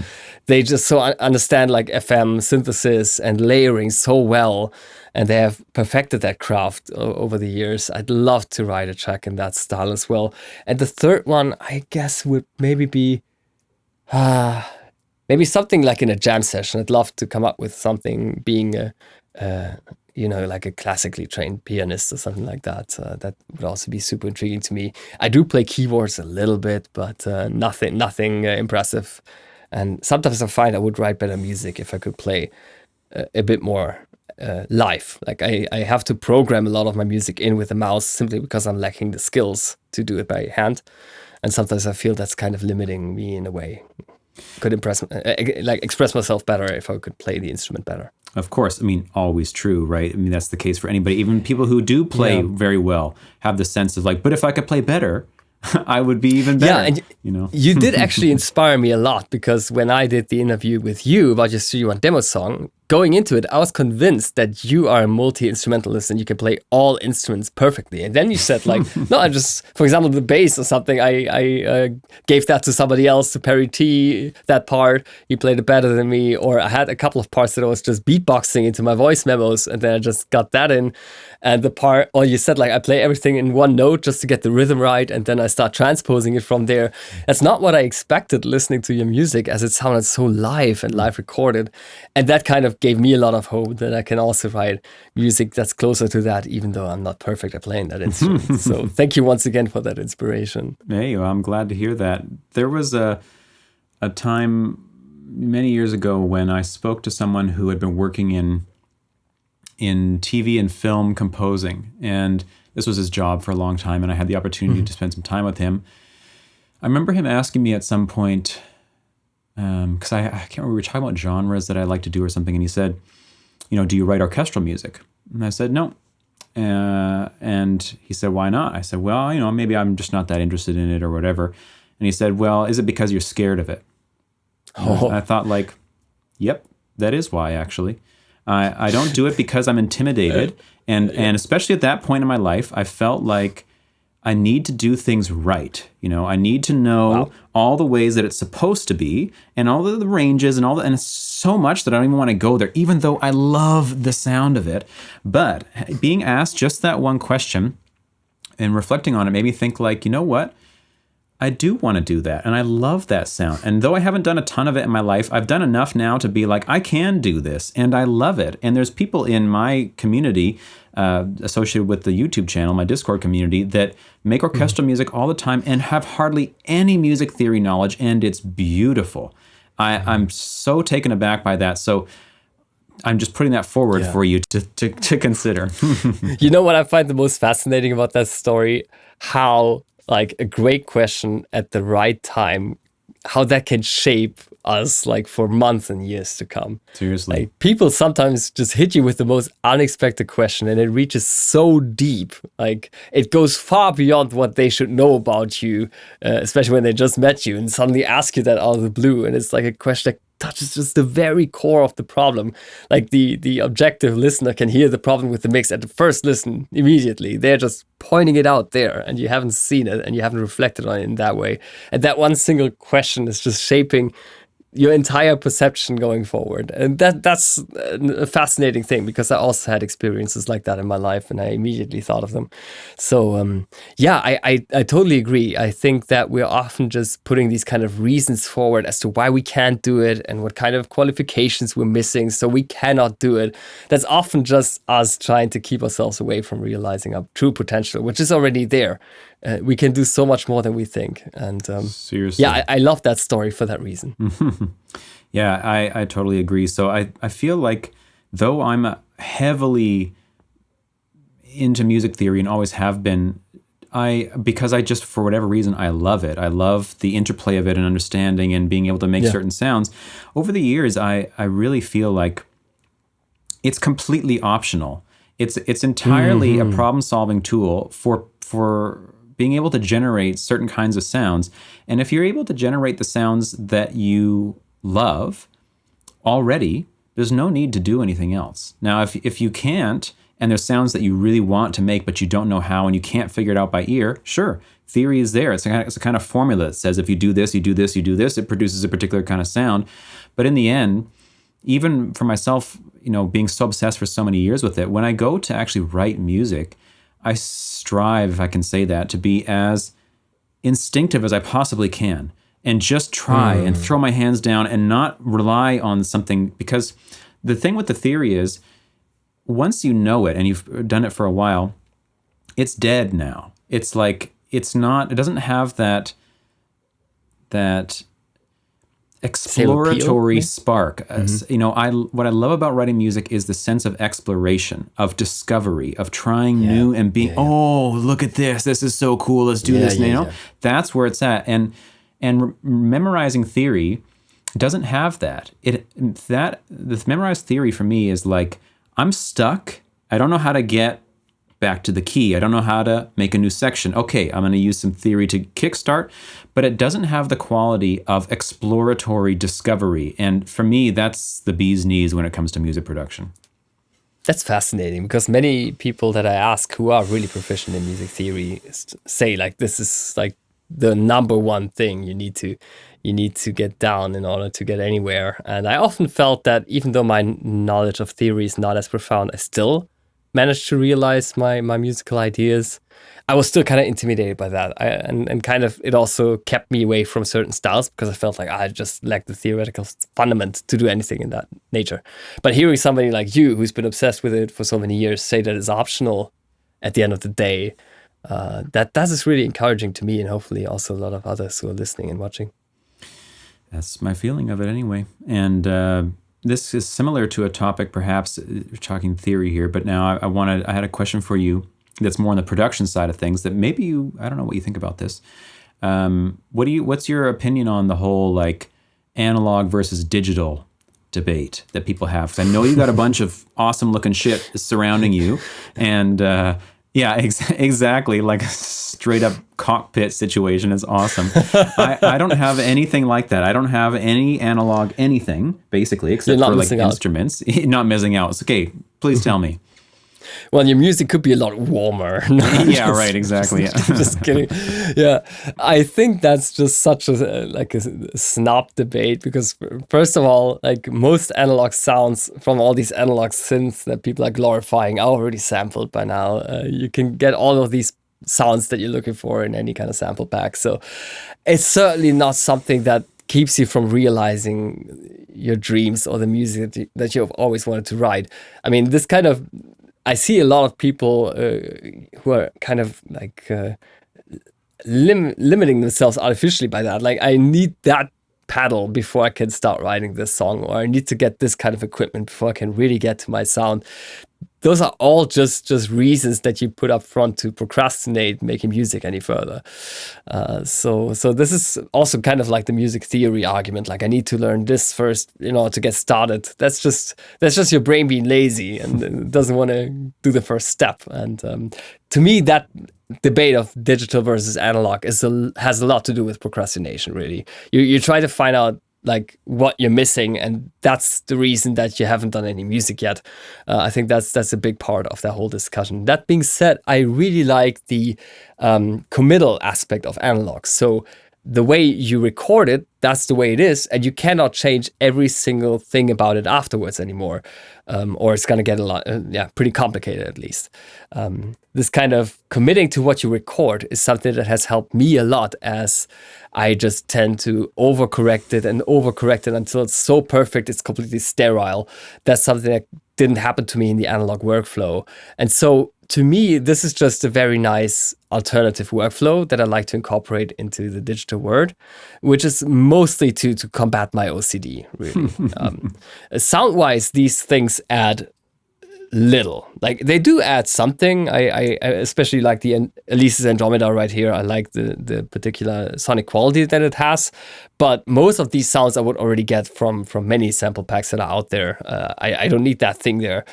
they just so understand like FM synthesis and layering so well, and they have perfected that craft over the years. I'd love to write a track in that style as well. And the third one, I guess, would maybe be maybe something like in a jam session. I'd love to come up with something being like a classically trained pianist or something like that. That would also be super intriguing to me. I do play keyboards a little bit, but nothing impressive. And sometimes I find I would write better music if I could play a bit more live. Like I have to program a lot of my music in with a mouse simply because I'm lacking the skills to do it by hand. And sometimes I feel that's kind of limiting me in a way. Could express myself better if I could play the instrument better. Of course. I mean, always true, right? I mean, that's the case for anybody. Even people who do play very well have the sense of like, but if I could play better, I would be even better. Yeah, and you did actually inspire me a lot, because when I did the interview with you about your Studio One demo song, going into it, I was convinced that you are a multi-instrumentalist and you can play all instruments perfectly. And then you said like, no, I just, for example, the bass or something, I gave that to somebody else, to Perry T, that part. He played it better than me. Or I had a couple of parts that I was just beatboxing into my voice memos, and then I just got that in. And the part, or you said like, I play everything in one note just to get the rhythm right, and then I start transposing it from there. That's not what I expected listening to your music, as it sounded so live and live recorded. And that kind of gave me a lot of hope that I can also write music that's closer to that, even though I'm not perfect at playing that instrument. So thank you once again for that inspiration. Hey, well, I'm glad to hear that. There was a time many years ago when I spoke to someone who had been working in TV and film composing, and this was his job for a long time, and I had the opportunity to spend some time with him. I remember him asking me at some point, because I can't remember, we were talking about genres that I like to do or something, and he said, do you write orchestral music? And I said, no. And he said, why not? I said, well, maybe I'm just not that interested in it or whatever. And he said, well, is it because you're scared of it? And I thought like, yep, that is why actually. I don't do it because I'm intimidated. And especially at that point in my life, I felt like I need to do things right. I need to know all the ways that it's supposed to be, and all the ranges and and it's so much that I don't even want to go there, even though I love the sound of it. But being asked just that one question and reflecting on it made me think like, you know what? I do want to do that, and I love that sound. And though I haven't done a ton of it in my life, I've done enough now to be like, I can do this, and I love it. And there's people in my community associated with the YouTube channel, my Discord community, that make orchestral music all the time and have hardly any music theory knowledge, and it's beautiful. I'm so taken aback by that. So I'm just putting that forward for you to consider. You know what I find the most fascinating about that story? How like a great question at the right time, how that can shape us like for months and years to come. Seriously. Like people sometimes just hit you with the most unexpected question, and it reaches so deep. Like it goes far beyond what they should know about you, especially when they just met you and suddenly ask you that out of the blue. And it's like a question that touches just the very core of the problem. Like the objective listener can hear the problem with the mix at the first listen immediately. They're just pointing it out there, and you haven't seen it and you haven't reflected on it in that way. And that one single question is just shaping your entire perception going forward. And that's a fascinating thing, because I also had experiences like that in my life, and I immediately thought of them. So I totally agree. I think that we're often just putting these kind of reasons forward as to why we can't do it and what kind of qualifications we're missing so we cannot do it. That's often just us trying to keep ourselves away from realizing our true potential, which is already there. We can do so much more than we think. And seriously, I love that story for that reason. Yeah, I totally agree. So I feel like, though I'm heavily into music theory and always have been, because I just, for whatever reason, I love it. I love the interplay of it and understanding and being able to make certain sounds. Over the years, I really feel like it's completely optional. It's entirely a problem-solving tool for being able to generate certain kinds of sounds. And if you're able to generate the sounds that you love already, there's no need to do anything else. Now, if you can't, and there's sounds that you really want to make, but you don't know how, and you can't figure it out by ear, sure, theory is there. It's a kind of formula that says if you do this, you do this, you do this, it produces a particular kind of sound. But in the end, even for myself, being so obsessed for so many years with it, when I go to actually write music, I strive, if I can say that, to be as instinctive as I possibly can and just try and throw my hands down and not rely on something. Because the thing with the theory is, once you know it and you've done it for a while, it's dead now. It's like, it doesn't have that exploratory spark. What I love about writing music is the sense of exploration, of discovery, of trying new and being, look at this. This is so cool. Let's do this. That's where it's at. And memorizing theory doesn't have that. The memorized theory for me is like, I'm stuck. I don't know how to get back to the key. I don't know how to make a new section. Okay, I'm going to use some theory to kickstart, but it doesn't have the quality of exploratory discovery. And for me, that's the bee's knees when it comes to music production. That's fascinating, because many people that I ask who are really proficient in music theory say like this is like the number one thing you need to get down in order to get anywhere. And I often felt that even though my knowledge of theory is not as profound, I still managed to realize my musical ideas. I was still kind of intimidated by that. And kind of it also kept me away from certain styles, because I felt like I just lacked the theoretical fundament to do anything in that nature. But hearing somebody like you, who's been obsessed with it for so many years, say that it's optional at the end of the day, that is really encouraging to me, and hopefully also a lot of others who are listening and watching. That's my feeling of it anyway. And this is similar to a topic, perhaps we're talking theory here, but now I had a question for you that's more on the production side of things that maybe I don't know what you think about this. What's your opinion on the whole like analog versus digital debate that people have? 'Cause I know you got a bunch of awesome looking shit surrounding you, and exactly, like a straight up cockpit situation is awesome. I don't have anything like that. I don't have any analog anything, basically, except for like instruments. Not missing out. It's okay. Please tell me. Well, your music could be a lot warmer. Right, exactly. Just kidding. Yeah, I think that's just such a snob debate, because first of all, like most analog sounds from all these analog synths that people are glorifying are already sampled by now. You can get all of these sounds that you're looking for in any kind of sample pack. So it's certainly not something that keeps you from realizing your dreams or the music that you've always wanted to write. I mean, I see a lot of people who are kind of like limiting themselves artificially by that. Like, I need that pedal before I can start writing this song, or I need to get this kind of equipment before I can really get to my sound. Those are all just reasons that you put up front to procrastinate making music any further. So this is also kind of like the music theory argument. Like, I need to learn this first, to get started. That's just your brain being lazy and doesn't want to do the first step. And to me, that debate of digital versus analog has a lot to do with procrastination. Really, you try to find out like what you're missing, and that's the reason that you haven't done any music yet. I think that's a big part of that whole discussion. That being said, I really like the committal aspect of analog. So the way you record it, that's the way it is, and you cannot change every single thing about it afterwards anymore, or it's going to get pretty complicated at least. This kind of committing to what you record is something that has helped me a lot, as I just tend to overcorrect it until it's so perfect it's completely sterile. That's something that didn't happen to me in the analog workflow. And so to me, this is just a very nice alternative workflow that I like to incorporate into the digital world, which is mostly to combat my OCD, really. Sound-wise, these things add little. Like, they do add something. I especially like the Elise's Andromeda right here. I like the particular sonic quality that it has. But most of these sounds I would already get from many sample packs that are out there. I don't need that thing there.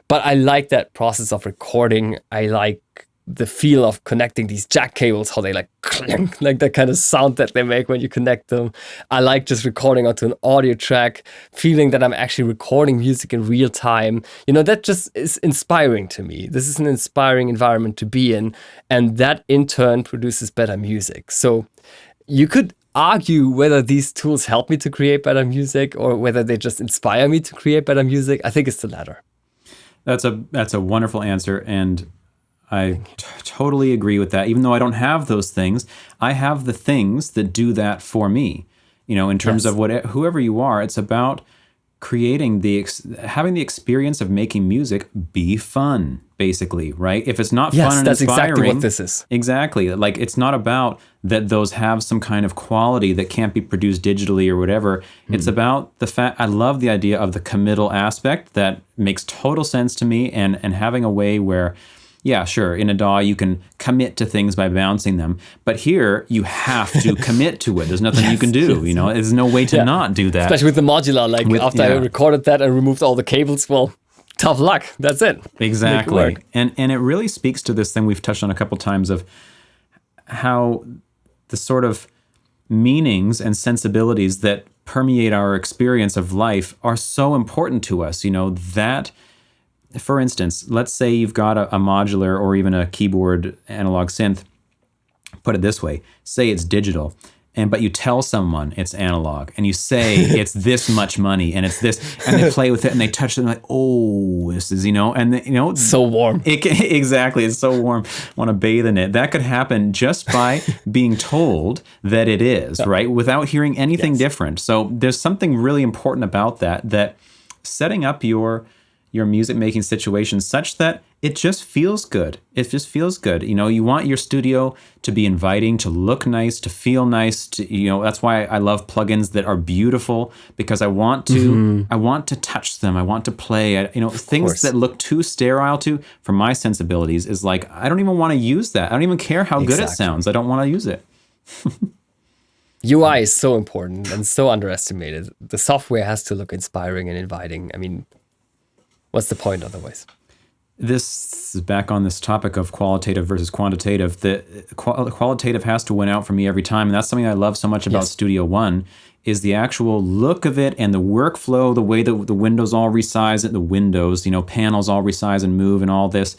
But I like that process of recording. I like the feel of connecting these jack cables, how they like clink, like that kind of sound that they make when you connect them. I like just recording onto an audio track, feeling that I'm actually recording music in real time. That just is inspiring to me. This is an inspiring environment to be in, and that in turn produces better music. So you could argue whether these tools help me to create better music or whether they just inspire me to create better music. I think it's the latter. That's a wonderful answer, and I totally agree with that. Even though I don't have those things, I have the things that do that for me. In terms of whoever you are, it's about creating having the experience of making music be fun, basically, right? If it's not fun and that's inspiring, exactly what this is. Exactly. Like, it's not about that those have some kind of quality that can't be produced digitally or whatever. It's about the fact, I love the idea of the committal aspect. That makes total sense to me, and having a way where, yeah, sure, in a DAW you can commit to things by bouncing them, but here you have to commit to it. There's nothing you can do, There's no way to not do that. Especially with the modular, after I recorded that and removed all the cables, well, tough luck. That's it. Exactly. And it really speaks to this thing we've touched on a couple times of how the sort of meanings and sensibilities that permeate our experience of life are so important to us, that, for instance, let's say you've got a modular or even a keyboard analog synth. Put it this way, say it's digital, but you tell someone it's analog, and you say it's this much money, and it's this, and they play with it, and they touch it, and they're like, oh, this is, and so warm. Exactly, it's so warm. Want to bathe in it. That could happen just by being told that it is, right, without hearing anything different. So there's something really important about that setting up your music making situation such that it just feels good. It just feels good. You want your studio to be inviting, to look nice, to feel nice. That's why I love plugins that are beautiful, because I want to touch them. I want to play. Things that look too sterile for my sensibilities is like, I don't even want to use that. I don't even care how good it sounds. I don't want to use it. UI is so important and so underestimated. The software has to look inspiring and inviting. I mean, what's the point otherwise? This is back on this topic of qualitative versus quantitative. The qualitative has to win out for me every time, and that's something I love so much about Studio One, is the actual look of it and the workflow, the way that the windows all resize, panels all resize and move, and all this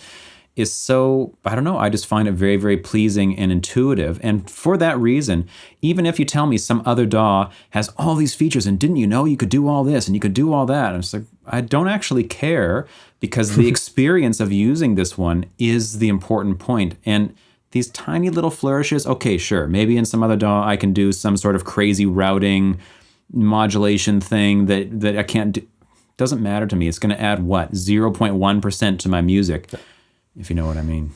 is so, I don't know, I just find it very, very pleasing and intuitive. And for that reason, even if you tell me some other DAW has all these features and didn't you know you could do all this and you could do all that, and it's like, I don't actually care, because the experience of using this one is the important point. And these tiny little flourishes, okay, sure, maybe in some other DAW I can do some sort of crazy routing modulation thing that I can't do. Doesn't matter to me. It's going to add, 0.1% to my music, if you know what I mean.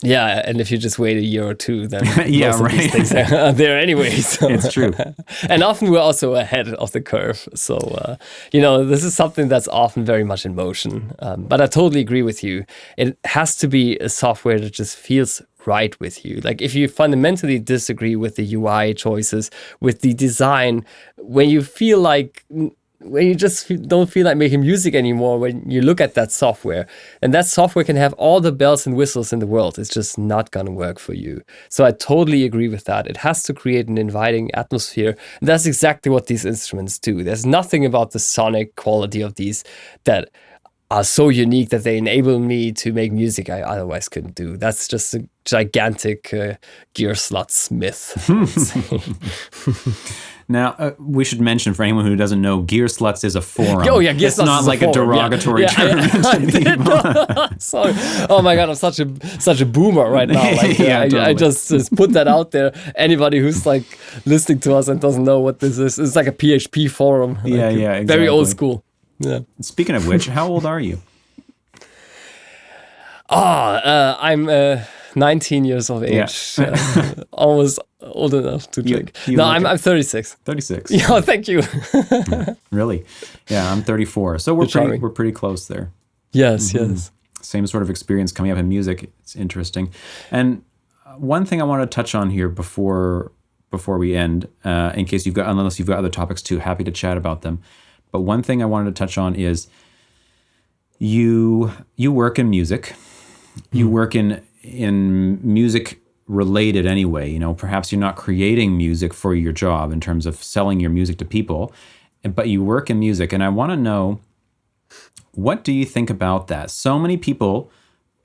Yeah, and if you just wait a year or two, then yeah, most of right. these things are there anyway. So. It's true. And often we're also ahead of the curve. So, this is something that's often very much in motion. But I totally agree with you. It has to be a software that just feels right with you. Like, if you fundamentally disagree with the UI choices, with the design, when you feel like... when you just don't feel like making music anymore, when you look at that software, and that software can have all the bells and whistles in the world, it's just not going to work for you. So I totally agree with that. It has to create an inviting atmosphere. And that's exactly what these instruments do. There's nothing about the sonic quality of these that are so unique that they enable me to make music I otherwise couldn't do. That's just a gigantic gear sluts myth. Now, we should mention, for anyone who doesn't know, gear sluts is a forum. Oh, yeah, gear it's sluts not is like a derogatory term. Sorry. Oh my God, I'm such a boomer right now. Like, totally. I just put that out there. Anybody who's like listening to us and doesn't know what this is, it's like a PHP forum. Like, exactly. Very old school. Yeah. Speaking of which, how old are you? I'm 19 years of age. Yeah. Almost old enough to drink. I'm 36. 36. Yeah, thank you. Really? Yeah, I'm 34. So we're pretty close there. Yes, yes. Same sort of experience coming up in music. It's interesting. And one thing I want to touch on here before we end, in case unless you've got other topics too, happy to chat about them. But one thing I wanted to touch on is you work in music. You work in in music related anyway. You know, perhaps you're not creating music for your job in terms of selling your music to people, but you work in music. And I want to know, what do you think about that? So many people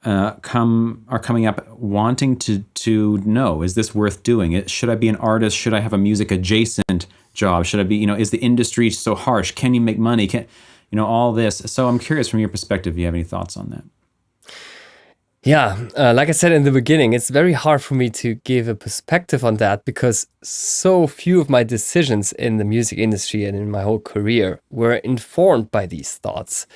are coming up wanting to know, is this worth doing? Should I be an artist? Should I have a music adjacent job? Should I be, is the industry so harsh? Can you make money? All this. So I'm curious from your perspective, do you have any thoughts on that? Yeah, like I said in the beginning, it's very hard for me to give a perspective on that because so few of my decisions in the music industry and in my whole career were informed by these thoughts.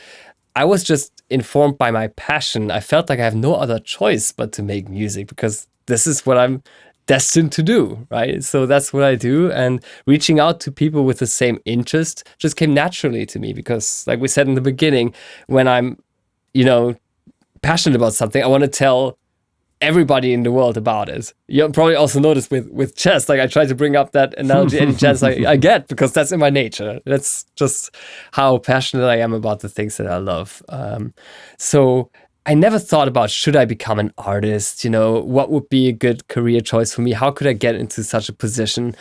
I was just informed by my passion. I felt like I have no other choice but to make music because this is what I'm destined to do, right? So that's what I do. And reaching out to people with the same interest just came naturally to me because, like we said in the beginning, when I'm, passionate about something, I want to tell everybody in the world about it. You'll probably also notice with chess, like I try to bring up that analogy any chance I get because that's in my nature. That's just how passionate I am about the things that I love. So I never thought about, should I become an artist? What would be a good career choice for me? How could I get into such a position?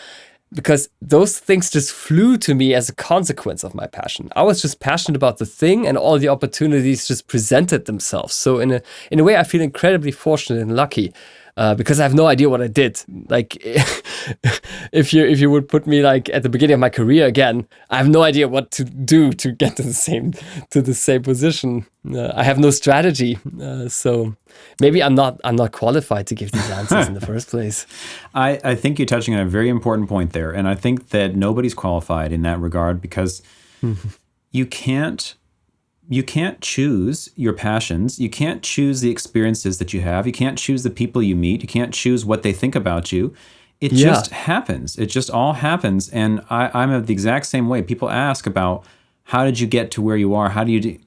Because those things just flew to me as a consequence of my passion. I was just passionate about the thing and all the opportunities just presented themselves. So in a way, I feel incredibly fortunate and lucky because I have no idea what I did. Like if you would put me like at the beginning of my career again, I have no idea what to do to get to the same position. I have no strategy. So maybe I'm not qualified to give these answers in the first place. I think you're touching on a very important point there. And I think that nobody's qualified in that regard because you can't choose your passions. You can't choose the experiences that you have. You can't choose the people you meet. You can't choose what they think about you. It just happens. It just all happens. And I'm of the exact same way. People ask about, how did you get to where you are? How do you do?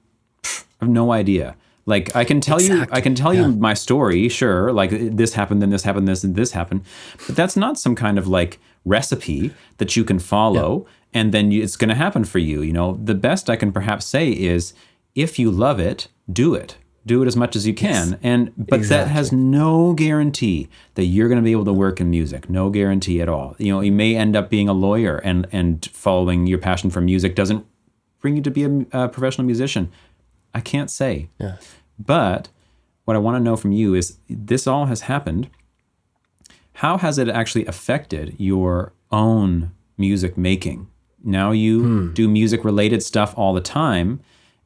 I have no idea. Like I can tell you my story, sure. Like this happened, then this happened, this and this happened, but that's not some kind of like recipe that you can follow and then it's going to happen for you. The best I can perhaps say is, if you love it, do it. Do it as much as you can. But that has no guarantee that you're going to be able to work in music. No guarantee at all. You may end up being a lawyer and following your passion for music doesn't bring you to be a professional musician. I can't say. Yeah. But what I want to know from you is, this all has happened. How has it actually affected your own music making? Now you do music related stuff all the time.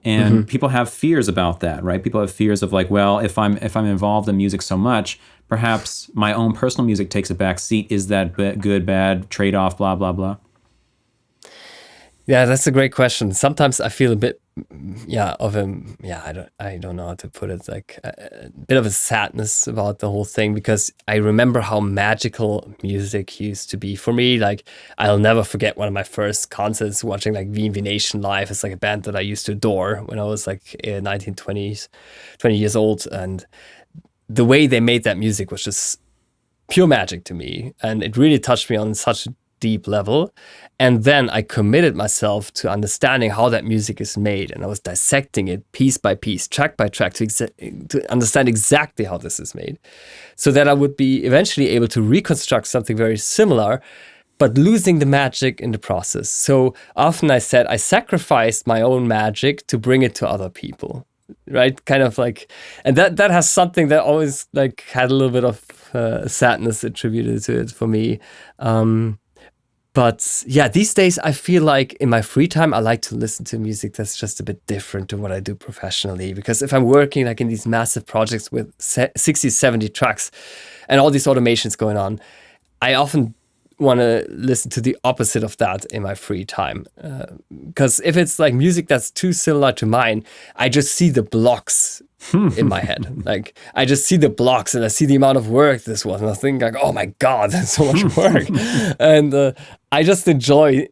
And people have fears about that, right? People have fears of like, well, if I'm involved in music so much, perhaps my own personal music takes a back seat. Is that good, bad, trade-off, blah, blah, blah? Yeah, that's a great question. Sometimes I feel a bit, I don't know how to put it, like a bit of a sadness about the whole thing because I remember how magical music used to be for me. Like I'll never forget one of my first concerts watching like V&V Nation live. It's like a band that I used to adore when I was like 19, 20 years old. And the way they made that music was just pure magic to me. And it really touched me on such a deep level. And then I committed myself to understanding how that music is made. And I was dissecting it piece by piece, track by track to understand exactly how this is made so that I would be eventually able to reconstruct something very similar, but losing the magic in the process. So often I said I sacrificed my own magic to bring it to other people, right? Kind of like, and that has something that always like had a little bit of sadness attributed to it for me. But yeah, these days I feel like in my free time, I like to listen to music that's just a bit different to what I do professionally. Because if I'm working like in these massive projects with 60, 70 tracks and all these automations going on, I often want to listen to the opposite of that in my free time. Because if it's like music that's too similar to mine, I just see the blocks in my head. Like I just see the blocks and I see the amount of work this was. And I think like, oh my God, that's so much work. And I just enjoy,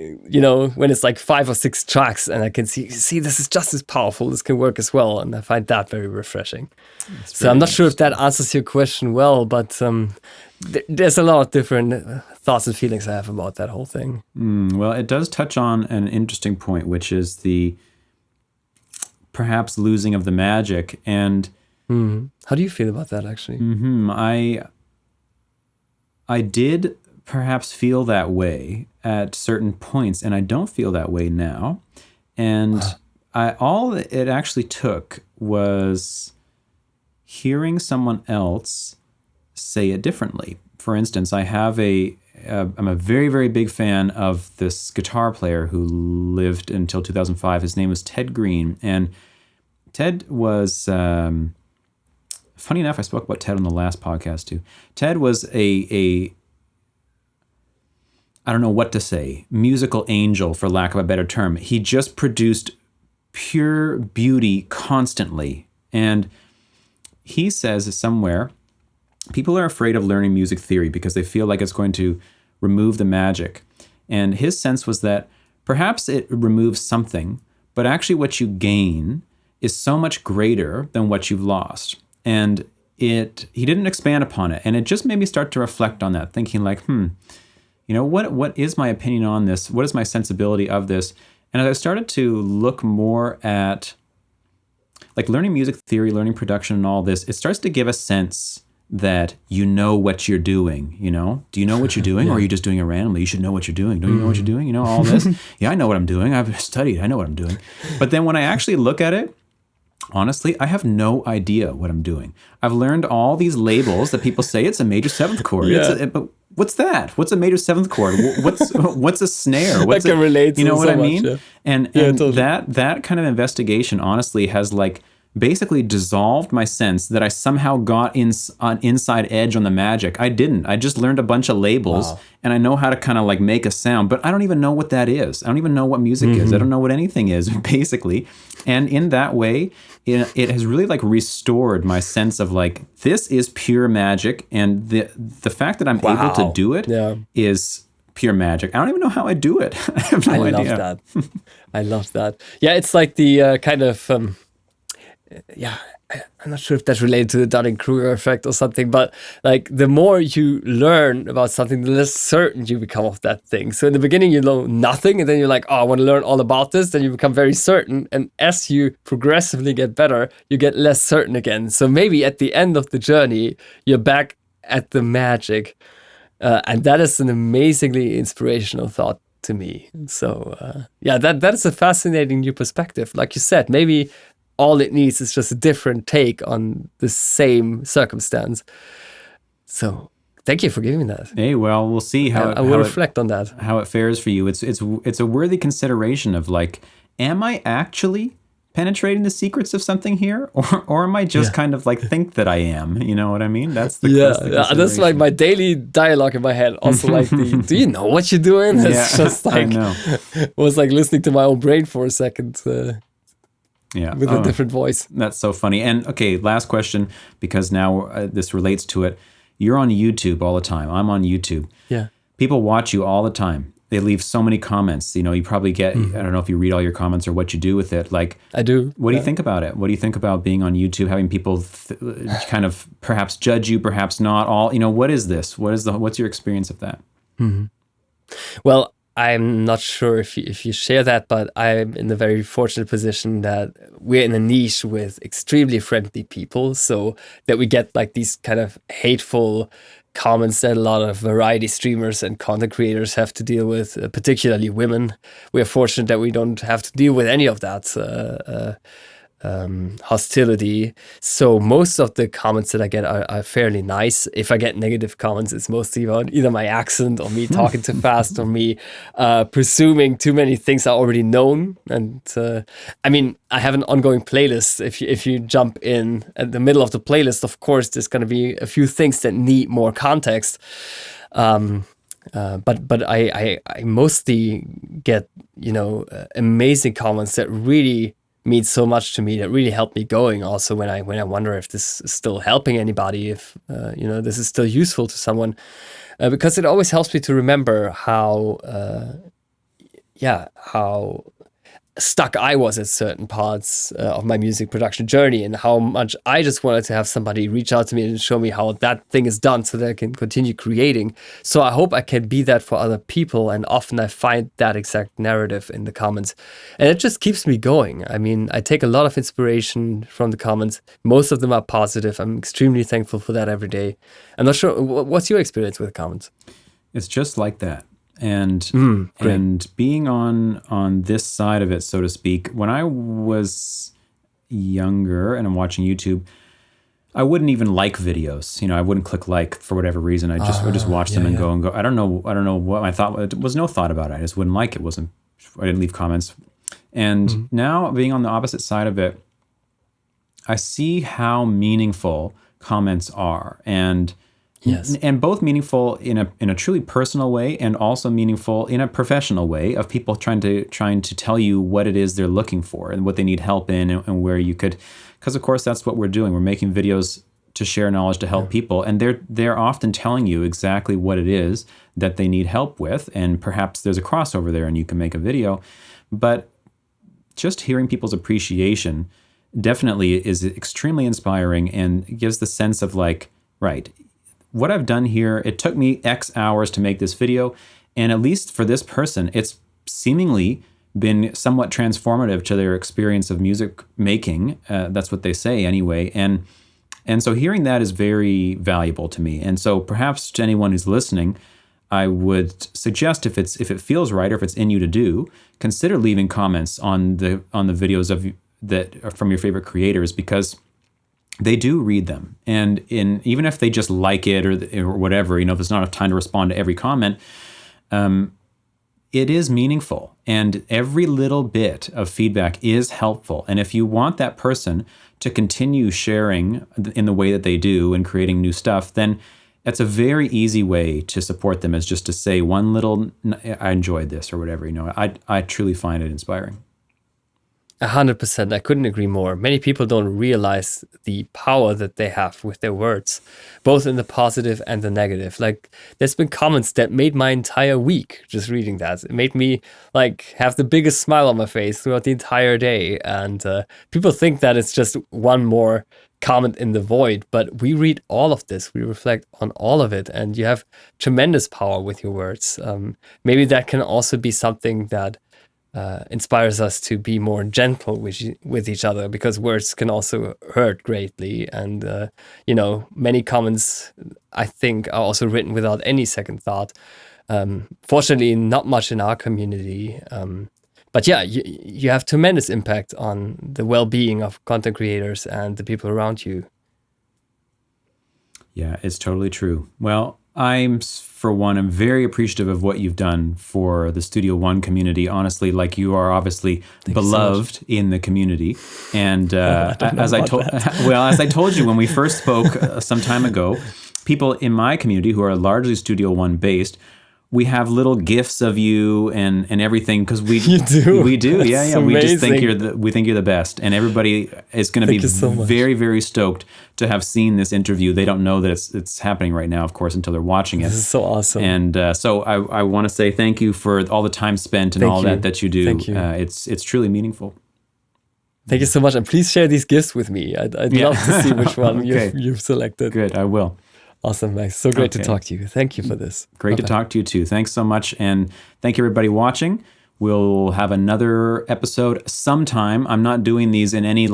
when it's like 5 or 6 tracks and I can see this is just as powerful. This can work as well. And I find that very refreshing. So I'm not sure if that answers your question well, but there's a lot of different thoughts and feelings I have about that whole thing. Well, it does touch on an interesting point, which is the perhaps losing of the magic. And How do you feel about that, actually? I did perhaps feel that way at certain points, and I don't feel that way now. And all it actually took was hearing someone else say it differently. For instance, I'm a very, very big fan of this guitar player who lived until 2005. His name was Ted Green. And Ted was, funny enough, I spoke about Ted on the last podcast too. Ted was I don't know what to say, musical angel, for lack of a better term. He just produced pure beauty constantly. And he says somewhere, people are afraid of learning music theory because they feel like it's going to remove the magic. And his sense was that perhaps it removes something, but actually what you gain is so much greater than what you've lost. And he didn't expand upon it. And it just made me start to reflect on that, thinking like, what is my opinion on this? What is my sensibility of this? And as I started to look more at like learning music theory, learning production and all this, it starts to give a sense that you know what you're doing, Do you know what you're doing, or are you just doing it randomly? You should know what you're doing. Don't you know what you're doing? All this? Yeah, I know what I'm doing. I've studied. I know what I'm doing. But then when I actually look at it, honestly, I have no idea what I'm doing. I've learned all these labels that people say it's a major seventh chord. But what's that? What's a major seventh chord? What's a snare? I can relate. You know what I mean? Much, And totally. that kind of investigation, honestly, has like basically dissolved my sense that I somehow got on inside edge on the magic. I didn't. I just learned a bunch of labels, and I know how to kind of like make a sound, but I don't even know what that is. I don't even know what music is. I don't know what anything is, basically. And in that way, it has really like restored my sense of like, this is pure magic, and the fact that I'm able to do it is pure magic. I don't even know how I do it. I have no idea. Love that. I love that. Yeah, it's like the kind of I'm not sure if that's related to the Dunning-Kruger effect or something, but like the more you learn about something, the less certain you become of that thing. So in the beginning, you know nothing, and then you're like, I want to learn all about this. Then you become very certain. And as you progressively get better, you get less certain again. So maybe at the end of the journey, you're back at the magic. And that is an amazingly inspirational thought to me. So that is a fascinating new perspective. Like you said, maybe all it needs is just a different take on the same circumstance. So thank you for giving me that. Hey, well, we'll see how I will reflect on that. How it fares for you. It's a worthy consideration of like, am I actually penetrating the secrets of something here, or am I just kind of like think that I am? You know what I mean? That's the that's like my daily dialogue in my head. Also, like, do you know what you're doing? It's just like, I know. It was like listening to my own brain for a second. With a different voice. That's so funny. And okay, last question, because now this relates to it. You're on YouTube all the time. I'm on YouTube. Yeah. People watch you all the time. They leave so many comments. You probably get, I don't know if you read all your comments or what you do with it. Like, I do. What do you think about it? What do you think about being on YouTube, having people kind of perhaps judge you, perhaps not all, what is this? What's your experience of that? Mm-hmm. Well, I'm not sure if you share that, but I'm in the very fortunate position that we're in a niche with extremely friendly people, so that we get like these kind of hateful comments that a lot of variety streamers and content creators have to deal with, particularly women. We're fortunate that we don't have to deal with any of that hostility. So most of the comments that I get are fairly nice. If I get negative comments, it's mostly about either my accent or me talking too fast or me presuming too many things are already known. And I have an ongoing playlist. If you jump in at the middle of the playlist, of course, there's going to be a few things that need more context. But I mostly get amazing comments that really mean so much to me, that really helped me going. Also, when I wonder if this is still helping anybody, if this is still useful to someone, because it always helps me to remember how stuck I was at certain parts of my music production journey, and how much I just wanted to have somebody reach out to me and show me how that thing is done so that I can continue creating. So I hope I can be that for other people, and often I find that exact narrative in the comments, and it just keeps me going. I mean, I take a lot of inspiration from the comments. Most of them are positive. I'm extremely thankful for that every day. I'm not sure, what's your experience with the comments? It's just like that. And being on this side of it, so to speak, when I was younger and I'm watching YouTube, I wouldn't even like videos. I wouldn't click like for whatever reason. I would just watch them and go. I don't know what my thought was. It was no thought about it. I just wouldn't like it. I didn't leave comments. And now being on the opposite side of it, I see how meaningful comments are, and both meaningful in a truly personal way, and also meaningful in a professional way of people trying to tell you what it is they're looking for and what they need help in, and where you could, because of course that's what we're doing. We're making videos to share knowledge, to help people, and they're often telling you exactly what it is that they need help with, and perhaps there's a crossover there and you can make a video. But just hearing people's appreciation definitely is extremely inspiring, and gives the sense of like, right, what I've done here, it took me X hours to make this video, and at least for this person, it's seemingly been somewhat transformative to their experience of music making. That's what they say anyway. And so hearing that is very valuable to me. And so perhaps to anyone who's listening, I would suggest, if it feels right, or if it's in you to do, consider leaving comments on the videos that are from your favorite creators, because they do read them. And even if they just like it or whatever, if there's not enough time to respond to every comment, it is meaningful. And every little bit of feedback is helpful. And if you want that person to continue sharing in the way that they do and creating new stuff, then it's a very easy way to support them, is just to say one little, I enjoyed this or whatever. I truly find it inspiring. 100%. I couldn't agree more. Many people don't realize the power that they have with their words, both in the positive and the negative. Like, there's been comments that made my entire week just reading that. It made me have the biggest smile on my face throughout the entire day. And people think that it's just one more comment in the void, but we read all of this. We reflect on all of it, and you have tremendous power with your words. Maybe that can also be something that inspires us to be more gentle with each other, because words can also hurt greatly. And, many comments, I think, are also written without any second thought. Fortunately, not much in our community. But yeah, you have tremendous impact on the well-being of content creators and the people around you. Yeah, it's totally true. Well, I'm very appreciative of what you've done for the Studio One community. Honestly, you are obviously beloved in the community. And as I told you when we first spoke some time ago, people in my community who are largely Studio One based, we have little gifs of you and everything, because we do. That's amazing. We just think you're the best, and everybody is going to be very, very stoked to have seen this interview. They don't know that it's happening right now, of course, until they're watching it. This is so awesome. And so I want to say thank you for all the time spent and that you do. Thank you. It's truly meaningful. Thank you so much, and please share these gifts with me. I'd love to see which one you've selected. Good, I will. Awesome, Max. So great to talk to you. Thank you for this. Great to talk to you too. Thanks so much. And thank you, everybody watching. We'll have another episode sometime. I'm not doing these in any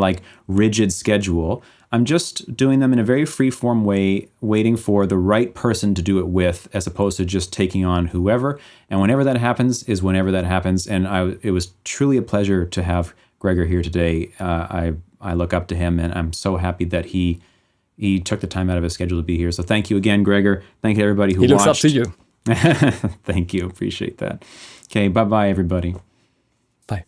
rigid schedule. I'm just doing them in a very free-form way, waiting for the right person to do it with, as opposed to just taking on whoever. And whenever that happens is whenever that happens. And it was truly a pleasure to have Gregor here today. I look up to him, and I'm so happy that he took the time out of his schedule to be here. So thank you again, Gregor. Thank you to everybody who watched. He looks up to you. Thank you. Appreciate that. Okay, bye-bye, everybody. Bye.